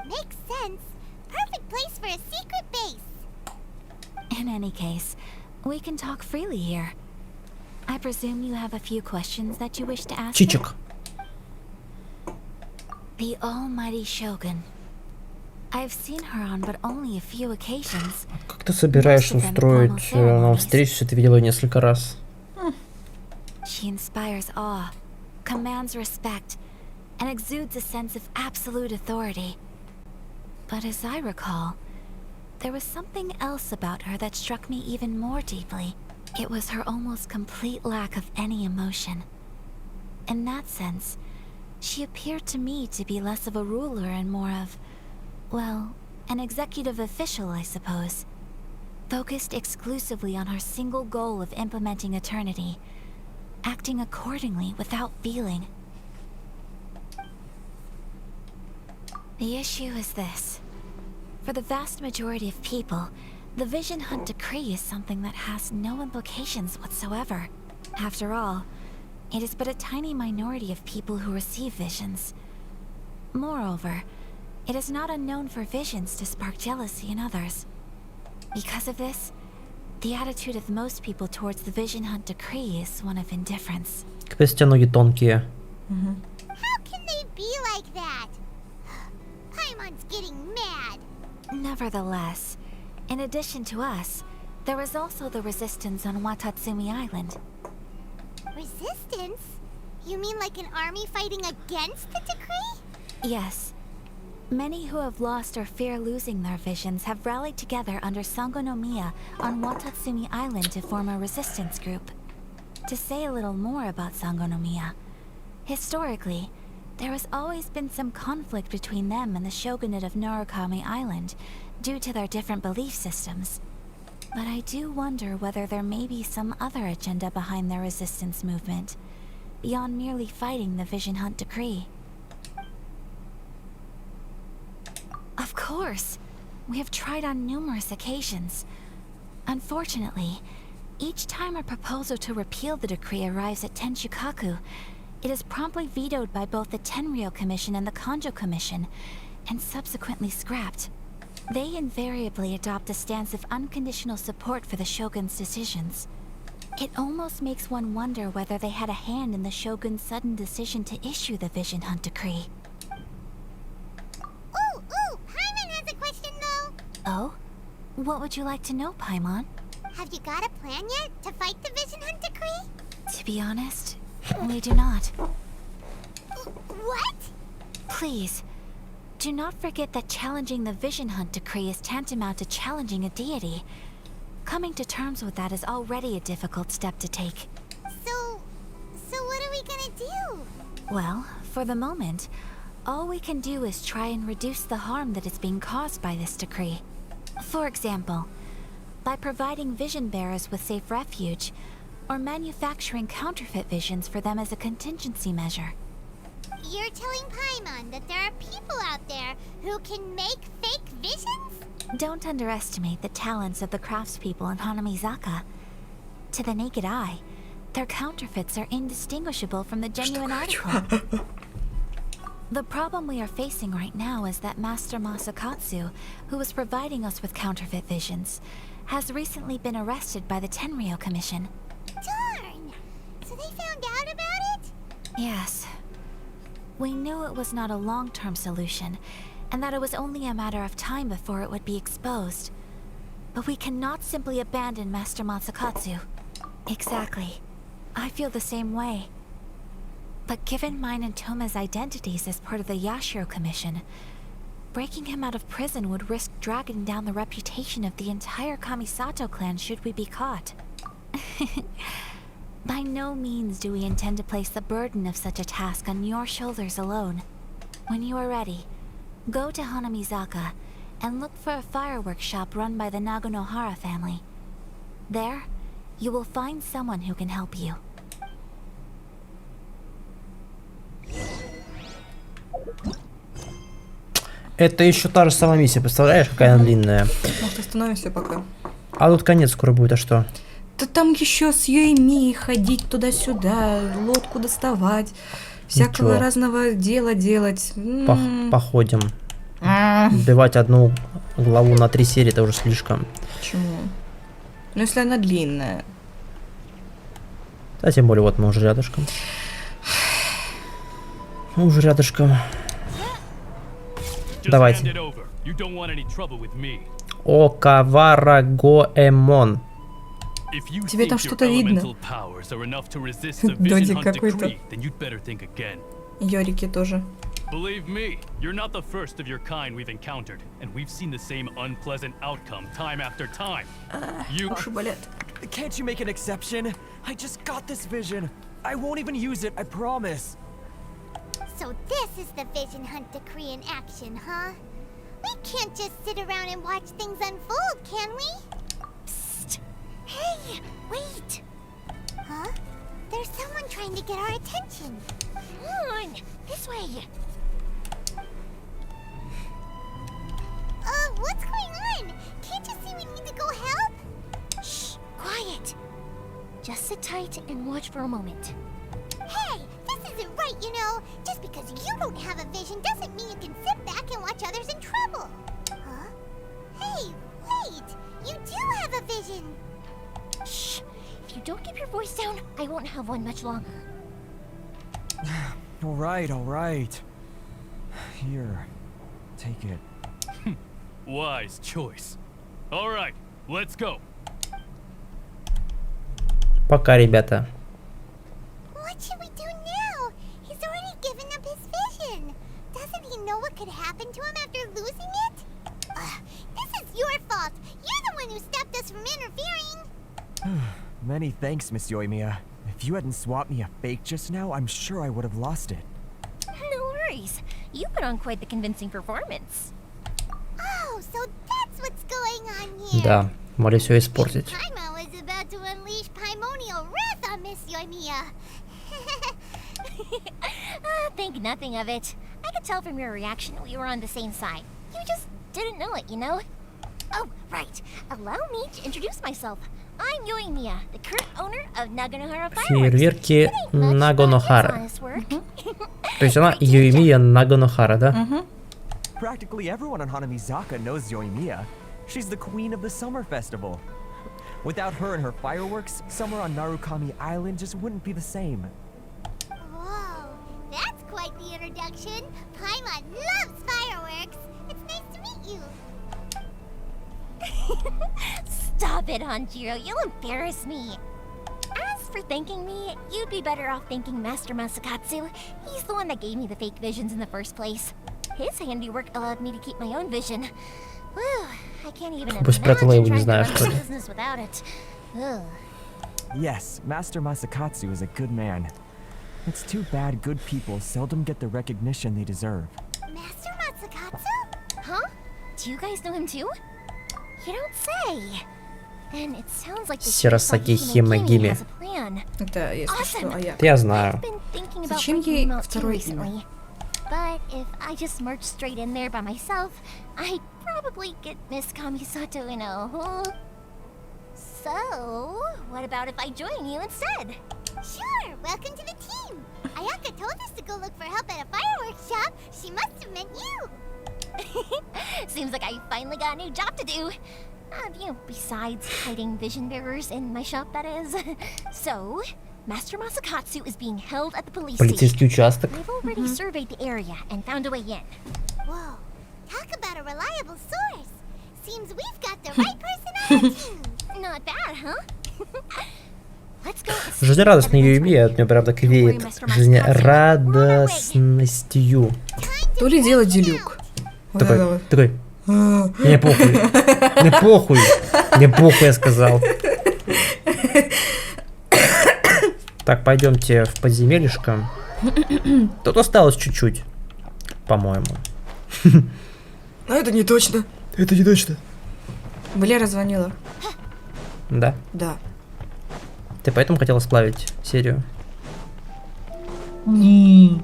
Makes sense. Perfect place for a secret base. In any case, we can talk freely here. I presume you have a few questions that you wish to ask. Чичик. The almighty Shogun. I've seen her on but only a few occasions. Как ты собираешься устроить нам встречу? Ты видела несколько раз. She inspires awe, commands respect, and exudes a sense of absolute authority. But as I recall, there was something else about her that struck me even more deeply. It was her almost complete lack of any emotion. In that sense, she appeared to me to be less of a ruler and more of, well, an executive official, I suppose. Focused exclusively on her single goal of implementing eternity, acting accordingly without feeling. The issue is this. For the vast majority of people, the Vision Hunt Decree is something that has no implications whatsoever. After all, it is but a tiny minority of people who receive visions. Moreover, it is not unknown for visions to spark jealousy in others. Because of this, the attitude of most people towards the Vision Hunt Decree is one of indifference. Капец, у тебя ноги тонкие. How can they be like that? Paimon's getting mad. Nevertheless, in addition to us, there is also the resistance on Watatsumi Island. Resistance? You mean like an army fighting against the decree? Yes. Many who have lost or fear losing their visions have rallied together under Sangonomiya on Watatsumi Island to form a resistance group. To say a little more about Sangonomiya, historically, there has always been some conflict between them and the shogunate of Narukami Island due to their different belief systems. But I do wonder whether there may be some other agenda behind their resistance movement, beyond merely fighting the Vision Hunt Decree. Of course! We have tried on numerous occasions. Unfortunately, each time a proposal to repeal the decree arrives at Tenshukaku, it is promptly vetoed by both the Tenryou Commission and the Kanjo Commission, and subsequently scrapped. They invariably adopt a stance of unconditional support for the Shogun's decisions. It almost makes one wonder whether they had a hand in the Shogun's sudden decision to issue the Vision Hunt Decree. Ooh, Paimon has a question though. Oh? What would you like to know, Paimon? Have you got a plan yet to fight the Vision Hunt Decree? To be honest, we do not. What? Please, do not forget that challenging the Vision Hunt Decree is tantamount to challenging a deity. Coming to terms with that is already a difficult step to take. So what are we gonna do? Well, for the moment, all we can do is try and reduce the harm that is being caused by this decree. For example, by providing vision bearers with safe refuge, or manufacturing counterfeit visions for them as a contingency measure. You're telling Paimon that there are people out there who can make fake visions? Don't underestimate the talents of the craftspeople in Hanamizaka. To the naked eye, their counterfeits are indistinguishable from the genuine article. The problem we are facing right now is that Master Masakatsu, who was providing us with counterfeit visions, has recently been arrested by the Tenryou Commission. Darn! So they found out about it? Yes. We knew it was not a long-term solution, and that it was only a matter of time before it would be exposed. But we cannot simply abandon Master Masakatsu. Exactly. I feel the same way. But given mine and Toma's identities as part of the Yashiro Commission, breaking him out of prison would risk dragging down the reputation of the entire Kamisato clan should we be caught. By no means do we intend to place the burden of such a task on your shoulders alone. When you are ready, go to Hanamizaka and look for a fireworks shop run by the Naganohara family. There, you will find someone who can help you. Это еще та же самая миссия, представляешь, какая она длинная? Может, остановимся пока. А тут конец скоро будет, а что? Да там еще с Юэми ходить туда-сюда, лодку доставать, всякого Ничего. разного дела делать. Походим. Убивать одну главу на 3 серии, это уже слишком. Почему? Ну, если она длинная. Да, тем более, вот мы уже рядышком. Мы уже рядышком. Давайте. Окавара Гоэмон. Тебе там что-то видно? Додик какой-то. Йорики тоже. Believe me, you're not the first of your kind we've encountered, and we've seen the same unpleasant outcome time after time. You Уши болят. Can't you make an exception? I just got this vision. I won't even use it, I promise. So this is the vision hunt decree in action, huh? We can't just sit around and watch things unfold, can we? Psst. Hey, wait. Huh? There's someone trying to get our attention. Come on, this way. What's going on? Can't you see we need to go help? Shh, quiet. Just sit tight and watch for a moment. Hey, this isn't right, you know. Just because you don't have a vision doesn't mean you can sit back and watch others in trouble. Huh? Hey, wait. You do have a vision. Shh. If you don't keep your voice down, I won't have one much longer. All right. Here, take it. wise choice. All right, let's go. Пока, ребята. What should we do now? He's already given up his vision. Doesn't he know what could happen to him after losing it? This is your fault. You're the one who stopped us from interfering. Many thanks, Miss Yoimiya. If you hadn't swapped me a fake just now, I'm sure I would have lost it. No worries. You put on quite the convincing performance. Oh, so that's what's going on here. Да, могли все испортить. Paimon was about to unleash Paimonial wrath on Miss Yoimiya. Think nothing of it. I could tell from your reaction we were on the same side. You just didn't know it, you know? Oh, right. Allow me to introduce myself. I'm Yoimiya, the current owner of Naganohara Fireworks. Фейерверки Нагонохара. То есть она Yoimiya Naganohara, да? Practically everyone on Hanamizaka knows Yoimiya. She's the queen of the summer festival. Without her and her fireworks, summer on Narukami Island just wouldn't be the same. Whoa, that's quite the introduction. Paimon loves fireworks. It's nice to meet you. Stop it, Hanjiro. You'll embarrass me. As for thanking me, you'd be better off thanking Master Masakatsu. He's the one that gave me the fake visions in the first place. His handiwork allowed me to keep my own vision. Whew, Пусть спрятала его, не знаю, что ли. Yes, Master Masakatsu is a good man. It's too bad good people seldom get the recognition they deserve. Master Masakatsu? Huh? Do you guys know him too? You don't say. Then it sounds like the Сиросаки Химагими. has a plan. Это, если что, а я. Это я знаю. Been thinking about Зачем breaking ей him out too второе recently. имя? But if I just merged straight in there by myself, I'd probably get Miss Kamisato in a hole. So, what about if I join you instead? Sure, welcome to the team. Ayaka told us to go look for help at a fireworks shop. She must have meant you. Seems like I finally got a new job to do. Besides hiding vision bearers in my shop, that is. So, Master Masakatsu is being held at the police Полицейский участок. I've already surveyed the area and found a way in. Whoa, talk about a reliable source. Seems we've got the right person on the team. Not bad, huh? Let's go. Жизнерадостный ее имя, от нее, правда, веет жизнерадостностью. То ли дело Делюк. Такой. Мне похуй, я сказал. Так, пойдемте в подземельишко. Тут осталось чуть-чуть, по-моему. Но это не точно. Это не точно. Валера звонила. Да? Да. Ты поэтому хотела сплавить серию? Нет.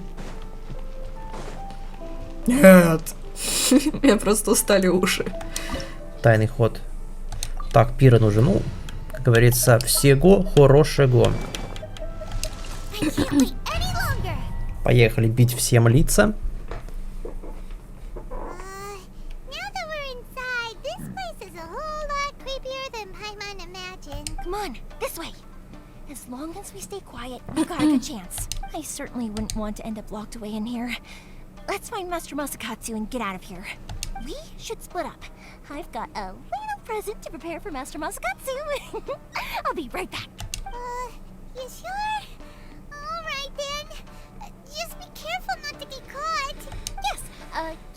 Меня просто устали уши. Тайный ход. Так, пира нужен. Ну, как говорится, всего хорошего. Поехали бить всем лица. Come on, this way. As long as we stay quiet, we've got a good chance. I certainly wouldn't want to end up locked away in here. Let's find Master Masakatsu and get out of here. We should split up. I've got a little present to prepare for Master Masakatsu. I'll be right back. You sure? Alright then. Just be careful not to get caught. Yes,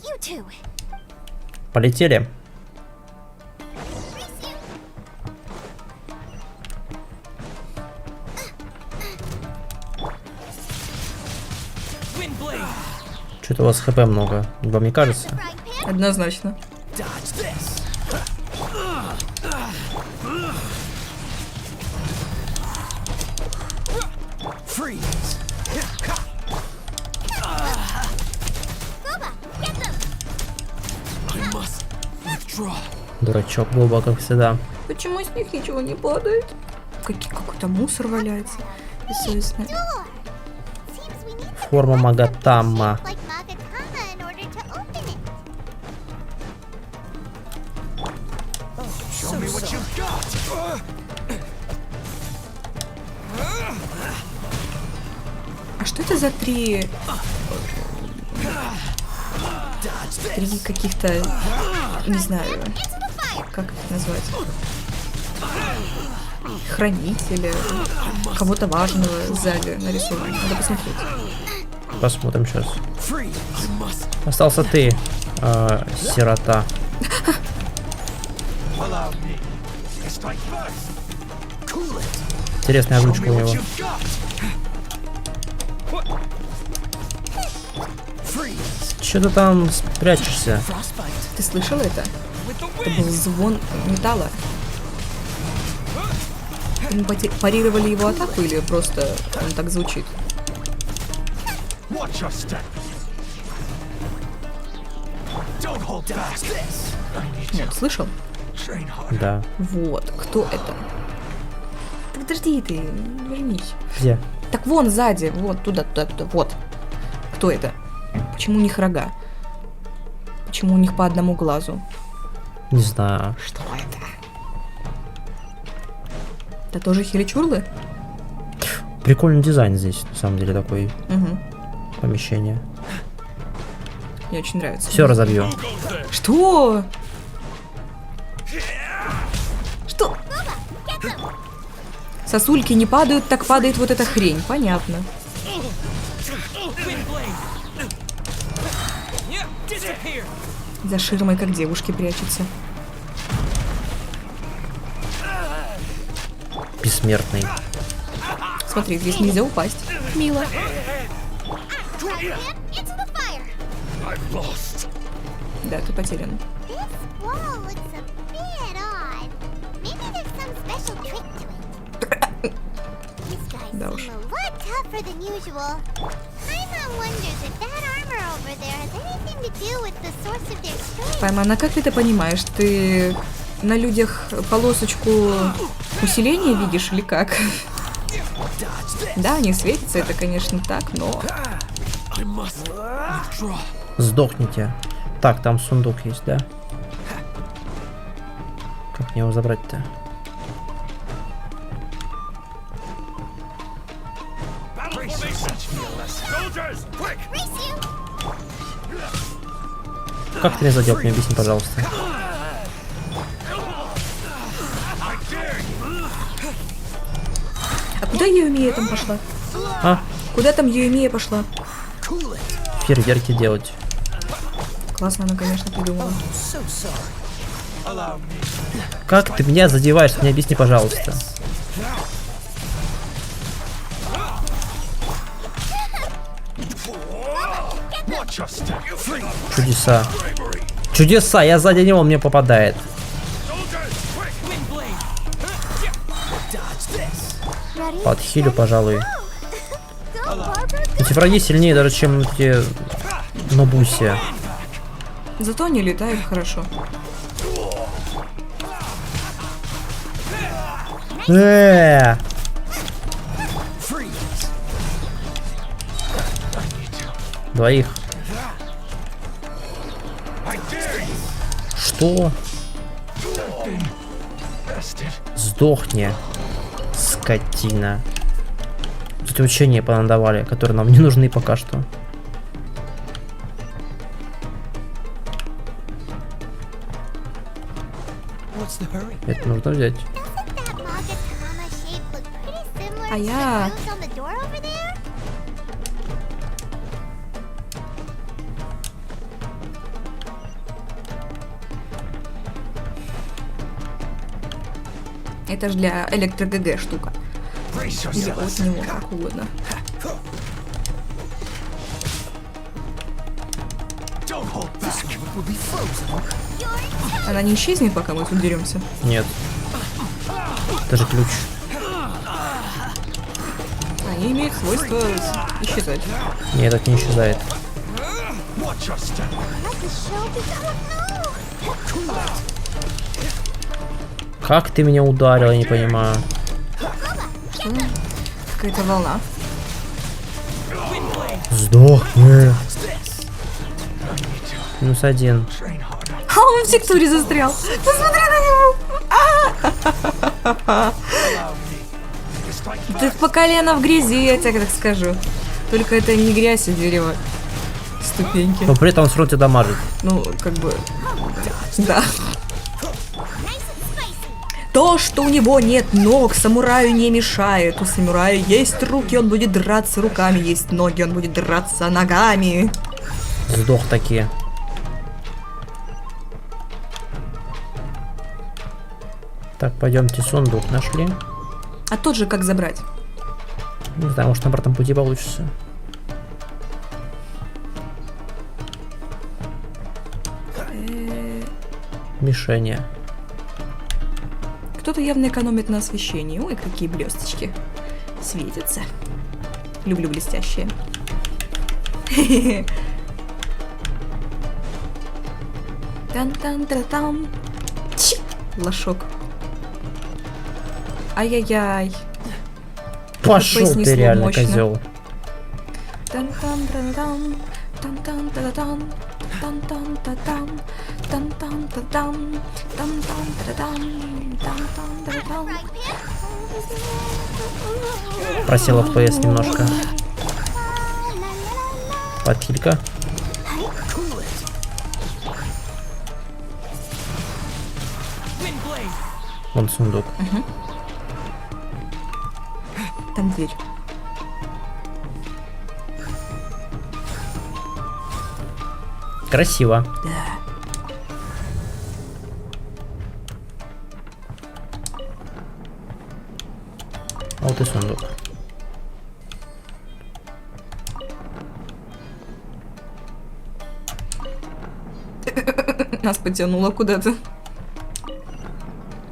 you too. Полетели. Что-то у вас хп много, вам не кажется? Однозначно. Дурачок Боба, как всегда. Почему с них ничего не падает? Какой-то мусор валяется. Бессовестно. Форма Магатама. А что это за три каких-то, не знаю, как их назвать, хранителя, кого-то важного сзади нарисовано. Надо посмотреть. Посмотрим сейчас. Остался ты, сирота. Интересная озвучка у него. Че ты там спрячешься? Ты слышал это? Это был звон металла. Мы парировали его атаку или просто он так звучит? Нет, слышал? Да. Вот, кто это? Так подожди ты, вернись. Где? Так вон сзади, вот туда, вот. Кто это? Почему у них рога? Почему у них по одному глазу? Не знаю. Что это? Это тоже хиличурлы? Прикольный дизайн здесь, на самом деле, такой помещение. Мне очень нравится. Все разобью. Что? Что? Сосульки не падают, так падает вот эта хрень. Понятно. За ширмой как девушки прячутся. бессмертный. Смотри, здесь нельзя упасть. Мило. Да, ты потерян. Да уж. Паймана, как ты это понимаешь? Ты на людях полосочку усиления видишь или как? Да, они светятся, это, конечно, так, но... Сдохните. Так, там сундук есть, да? Как мне его забрать-то? Как ты меня задел? Мне объясни, пожалуйста. А куда Юэмия там пошла? А? Куда там Юэмия пошла? Фейерверки делать. Классно она, конечно, придумала. Как ты меня задеваешь? Мне объясни, пожалуйста. Чудеса. Чудеса! Я сзади него, он мне попадает. Подхилю, пожалуй. Эти враги сильнее даже, чем эти нобуси. Зато они летают хорошо. Двоих. Что? Сдохни, скотина. Эти учения понадавали, которые нам не нужны пока что. Это нужно взять. А я... Это ж для электро-ГГ штука. Или от него, как угодно. Она не исчезнет, пока мы тут деремся? Нет. Это же ключ. Они имеют свойство исчезать. Нет, это не исчезает. Как ты меня ударил, я не понимаю. Что? Какая-то волна. Сдохни. -1. А он в текстуре застрял. Посмотри на него. Ты по колено в грязи, я тебе так скажу. Только это не грязь, а дерево. Ступеньки. Но при этом он все равно тебя дамажит. Ну, как бы... Да. То, что у него нет ног, самураю не мешает. У самурая есть руки, он будет драться руками. Есть ноги, он будет драться ногами. Сдох такие. Так, пойдемте, сундук нашли. А тот же как забрать? Не знаю, может на обратном пути получится. Мишень. Кто-то явно экономит на освещении. Ой, какие блесточки. Светятся. Люблю блестящие. Тан-тан-тан-тан. Лошок. Ай-яй-яй. Пошел ты реально, козел. Тан-тан-тан-тан. Тан-тан-тан-тан. Тан-тан-тан-тан. Тан-тан-тан-тан. Тан-тан-тан-тан. Тан-тан-тан-тан. Просел FPS немножко. Подхилька. Вон сундук. Угу. Там дверь. Красиво. Да. Желтый сундук. Нас потянуло куда-то.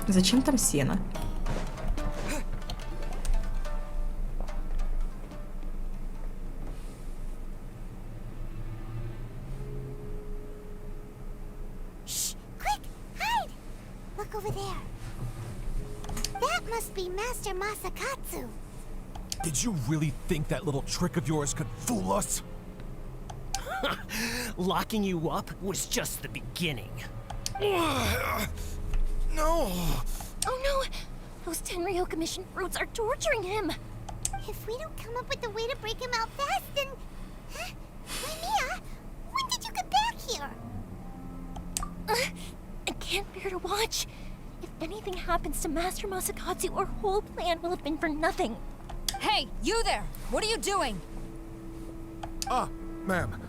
Зачем там сено? Look over there. That must be Master Masakatsu. Did you really think that little trick of yours could fool us? Locking you up was just the beginning. No. Oh no! Those Tenryo Commission fruits are torturing him! If we don't come up with a way to break him out fast, then... Huh? Mia, when did you get back here? I can't bear to watch. If anything happens to Master Masakatsu, our whole plan will have been for nothing. Hey, you there! What are you doing? Ma'am.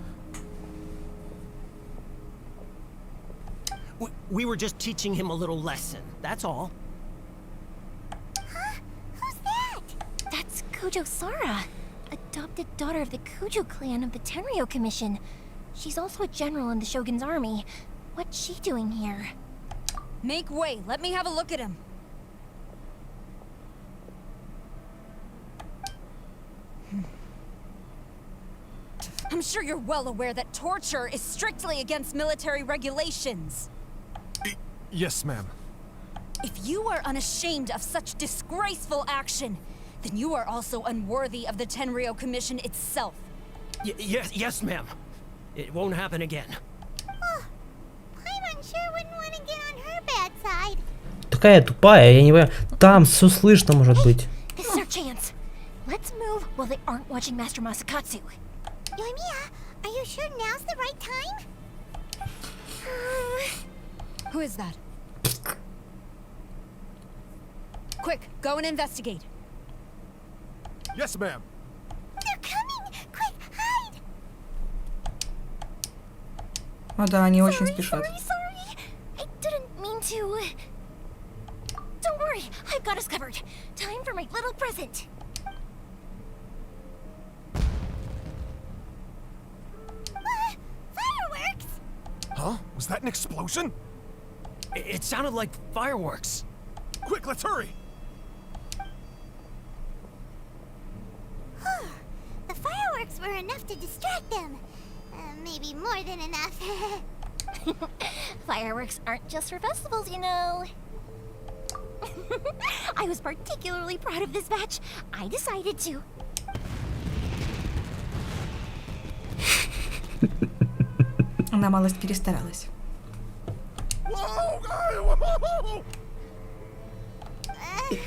We were just teaching him a little lesson, that's all. Huh? Who's that? That's Kujo Sara, adopted daughter of the Kujo clan of the Tenryo Commission. She's also a general in the Shogun's army. What's she doing here? Make way, let me have a look at him. I'm sure you're well aware that torture is strictly against military regulations. Yes, ma'am. If you are unashamed of such disgraceful action, then you are also unworthy of the Tenryo Commission itself. Yes, ma'am. It won't happen again. Oh, Paimon sure wouldn't want to get on her bad side. Такая тупая, я не понимаю. Там все слышно, может быть. This is our chance. Let's move while they aren't watching Master Masakatsu. Yoimiya, are you sure now's the right time? Who is that? Quick, go and investigate. Yes, ma'am. They're coming! Quick, hide! О да, они очень спешат. Sorry. I didn't mean to. Don't worry, I've got us covered. Time for my little present. Fireworks! Huh? Was that an explosion? It sounded like fireworks. Quick, let's hurry! The fireworks were enough to distract them. Maybe more than enough. Fireworks aren't just for festivals, you know. I was particularly proud of this batch. I decided to. Она малость перестаралась.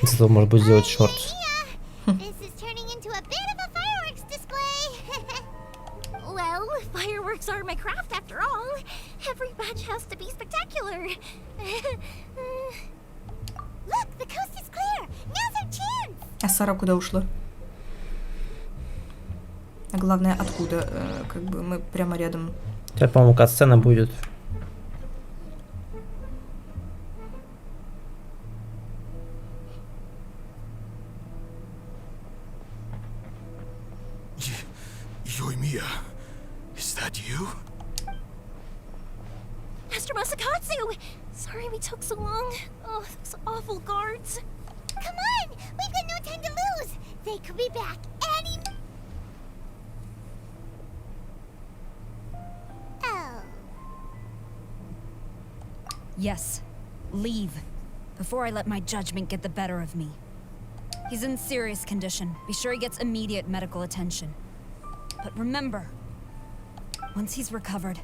Зато может быть сделать шорт. This is turning into a bit of a fireworks display. Well, fireworks are my craft after all. Every batch has to be spectacular. Look, the coast is clear. Now's our chance. А Сара куда ушла? А главное, откуда? Как бы мы прямо рядом. Сейчас, по-моему, кат-сцена будет. Yoimiya, is that you? Master Masakatsu! Sorry we took so long. Oh, those awful guards. Come on, we've got no time to lose. They could be back any... Oh. Yes, leave. Before I let my judgment get the better of me. He's in serious condition. Be sure he gets immediate medical attention. But remember, once he's recovered,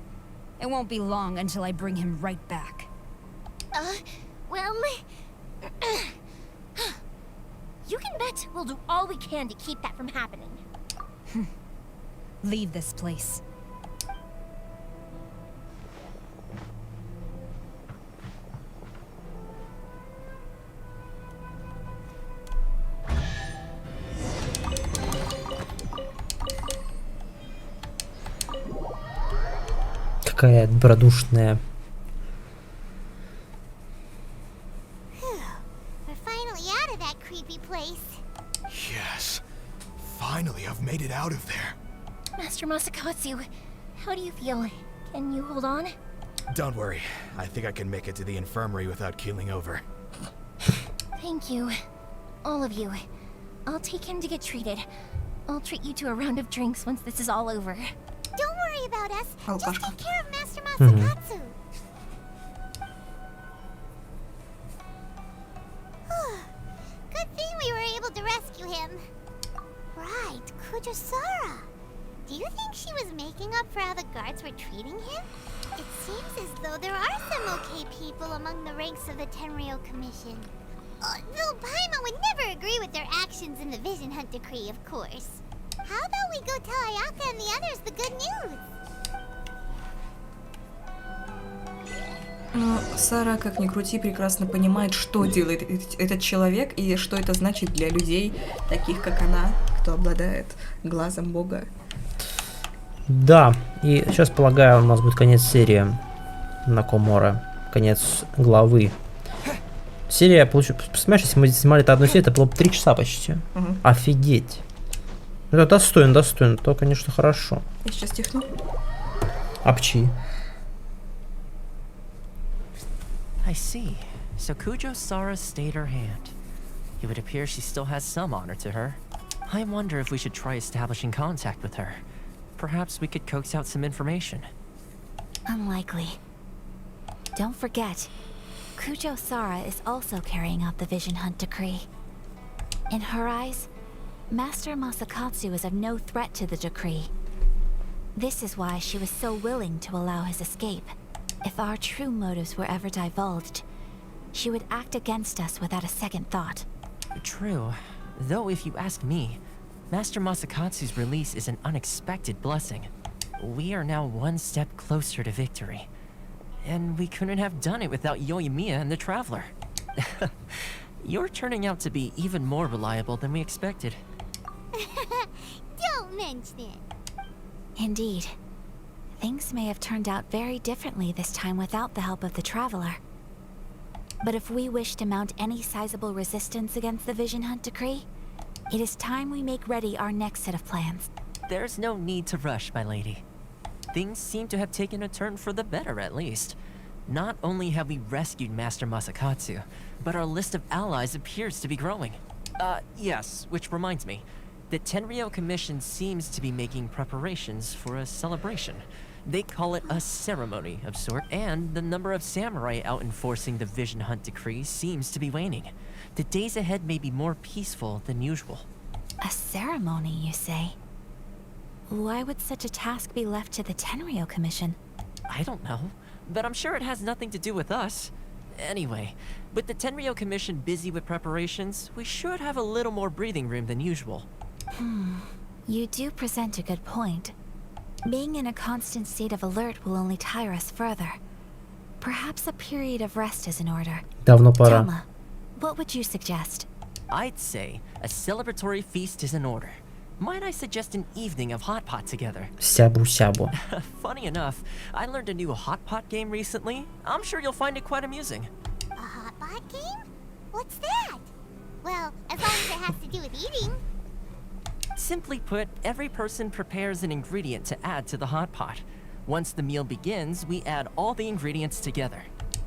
it won't be long until I bring him right back. Well... You can bet we'll do all we can to keep that from happening. Leave this place. Какая добродушная. We're finally out of that creepy place. there. Master Masakatsu, how do you feel? Can you hold on? Don't worry. I think I can make it to the infirmary without keeling over. Thank you. All of you. I'll take him to get treated. I'll treat you to a round of drinks once this is all over. Don't worry about us. Oh, Just gosh. take care of Master Masakatsu. Good thing we were able to rescue him. Right, Kujosara. Do you think she was making up for how the guards were treating him? It seems as though there are some okay people among the ranks of the Tenryou Commission. Though Paimon would never agree with their actions in the Vision Hunt Decree, of course. How about we go tell Ayaka and the others the good news? Но Сара, как ни крути, прекрасно понимает, что делает этот человек и что это значит для людей, таких как она, кто обладает глазом Бога. Да, и сейчас, полагаю, у нас будет конец серии на Коморе. Конец главы. Серия, посмотришь, если мы снимали это одну серию, это было бы 3 часа почти. Угу. Офигеть. Это достойно, то, конечно, хорошо. Я сейчас тихну. Апчи. I see. So Kujosara stayed her hand. It would appear she still has some honor to her. I wonder if we should try establishing contact with her. Perhaps we could coax out some information. Unlikely. Don't forget, Kujosara is also carrying out the Vision Hunt Decree. In her eyes, Master Masakatsu is of no threat to the decree. This is why she was so willing to allow his escape. If our true motives were ever divulged, she would act against us without a second thought. True. Though if you ask me, Master Masakatsu's release is an unexpected blessing. We are now one step closer to victory. And we couldn't have done it without Yoimiya and the Traveler. You're turning out to be even more reliable than we expected. Don't mention it. Indeed. Things may have turned out very differently this time without the help of the Traveler. But if we wish to mount any sizable resistance against the Vision Hunt Decree, it is time we make ready our next set of plans. There's no need to rush, my lady. Things seem to have taken a turn for the better, at least. Not only have we rescued Master Masakatsu, but our list of allies appears to be growing. Yes, which reminds me. The Tenryou Commission seems to be making preparations for a celebration. They call it a ceremony of sort, and the number of samurai out enforcing the Vision Hunt Decree seems to be waning. The days ahead may be more peaceful than usual. A ceremony, you say? Why would such a task be left to the Tenryou Commission? I don't know, but I'm sure it has nothing to do with us. Anyway, with the Tenryou Commission busy with preparations, we should have a little more breathing room than usual. You do present a good point. Being in a constant state of alert will only tire us further. Perhaps a period of rest is in order. Давно пора. Toma, what would you suggest? I'd say a celebratory feast is in order. Might I suggest an evening of hot pot together? Сябу-сябу. Funny enough, I learned a new hot pot game recently. I'm sure you'll find it quite amusing. A hot pot game? What's that? Well, as long as it has to do with eating. Simply put, every person prepares an ingredient to add to the hot pot. Once the meal begins, we add all the ingredients together.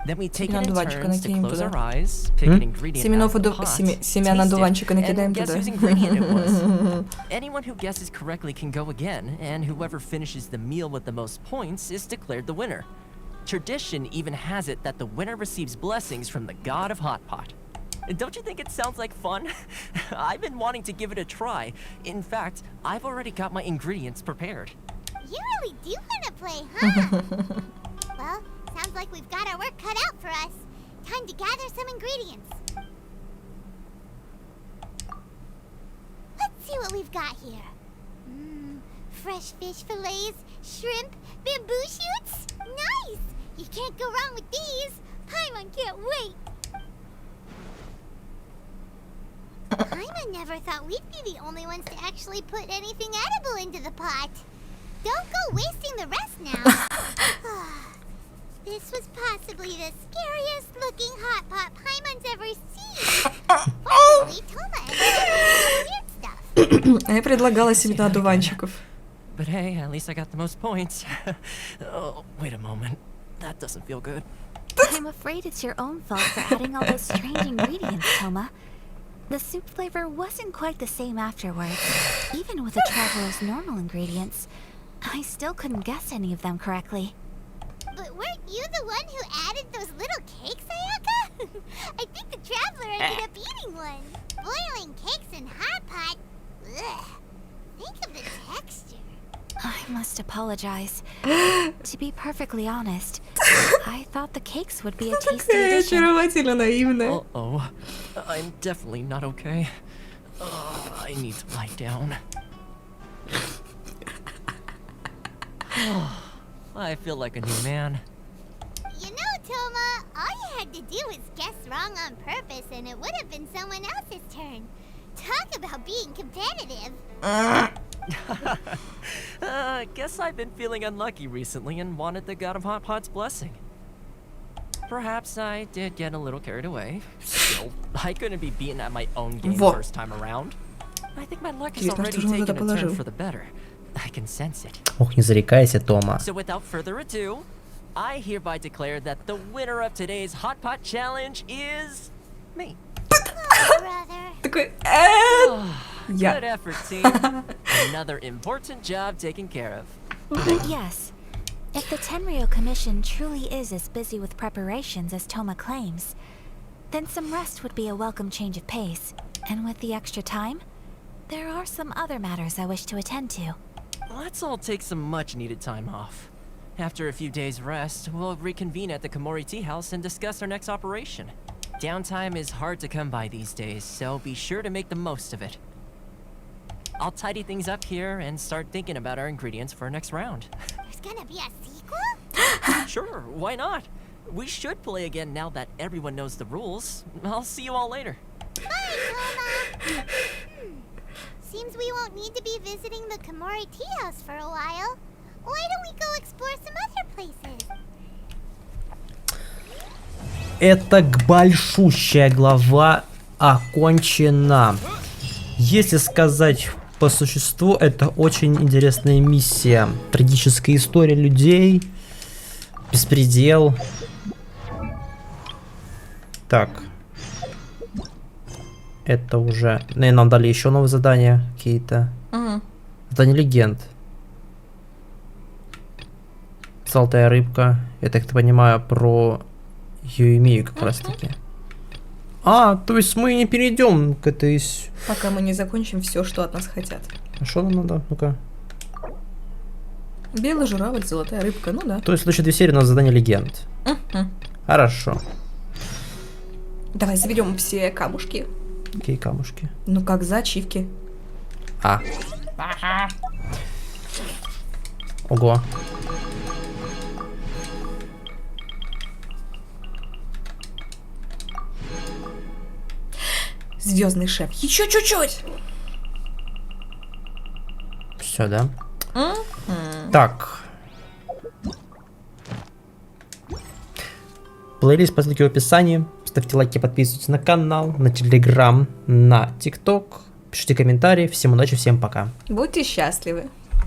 Then we take it in turns to close our eyes, pick an ingredient out of the pot, taste it, and guess whose ingredient it was. Anyone who guesses correctly can go again, and whoever finishes the meal with the most points is declared the winner. Tradition even has it that the winner receives blessings from the god of hot pot. Don't you think it sounds like fun? I've been wanting to give it a try. In fact, I've already got my ingredients prepared. You really do want to play, huh? Well, sounds like we've got our work cut out for us. Time to gather some ingredients. Let's see what we've got here. Fresh fish fillets, shrimp, bamboo shoots. Nice! You can't go wrong with these. Paimon can't wait. Paimon never thought we'd be the only ones to actually put anything edible into the pot. Don't go wasting the rest now. This was possibly the scariest looking hot pot Paimon's ever seen. Fortunately, Toma and I weird stuff. А я предлагала себе на одуванчиков. But hey, at least I got the most points. Oh, wait a moment. That doesn't feel good. I'm afraid it's your own fault for adding all those strange ingredients, Toma. The soup flavor wasn't quite the same afterwards. Even with the traveler's normal ingredients, I still couldn't guess any of them correctly. But weren't you the one who added those little cakes, Ayaka? I think the traveler ended up eating one. Boiling cakes in hot pot. Ugh. Think of the texture. I must apologize. To be perfectly honest, I thought the cakes would be a tasty addition. Uh-oh. I'm definitely not okay. I need to lie down. I feel like a new man. You know, Toma, all you had to do was guess wrong on purpose and it would have been someone else's turn. Talk about being competitive. Guess I've been feeling unlucky recently and wanted the God of Hot Pot's blessing. Perhaps I did get a little carried away. Still, I couldn't be beaten at my own game first time around. I think my luck is already taking a turn for the better. I can sense it. Ох, не зарекайся, Тома. So without further ado, I hereby declare that the winner of today's Hot Pot Challenge is me. Такой, Good effort, team. Another important job taken care of. Yes. If the Tenryo Commission truly is as busy with preparations as Toma claims, then some rest would be a welcome change of pace. And with the extra time, there are some other matters I wish to attend to. Let's all take some much-needed time off. After a few days' rest, we'll reconvene at the Komori Tea House and discuss our next operation. Downtime is hard to come by these days, so be sure to make the most of it. I'll tidy things up here and start thinking about our ingredients for our next round. There's gonna be a sequel? Sure, why not? We should play again now that everyone knows the rules. I'll see you all later. Bye, Toma. Seems we won't need to be visiting the Komori Tea House for a while. Why don't we go explore some other places? Это большущая глава окончена. Если сказать по существу, это очень интересная миссия. Трагическая история людей. Беспредел. Так. Это уже... Наверное, нам дали еще новые задания какие-то. Задание легенд. Золотая рыбка. Я так понимаю, про Юэмию как раз таки. А, то есть мы не перейдем к этой... Пока мы не закончим все, что от нас хотят. А что нам надо? Ну-ка. Белый журавль, золотая рыбка, ну да. То есть следующие 2 серии у нас задание легенд. Хорошо. Давай заберем все камушки. Какие камушки? Ну как за ачивки. А. Ого. Звездный шеф. Еще чуть-чуть. Все, да? Так. Плейлист по ссылке в описании. Ставьте лайки, подписывайтесь на канал, на Телеграм, на Тикток. Пишите комментарии. Всем удачи, всем пока. Будьте счастливы.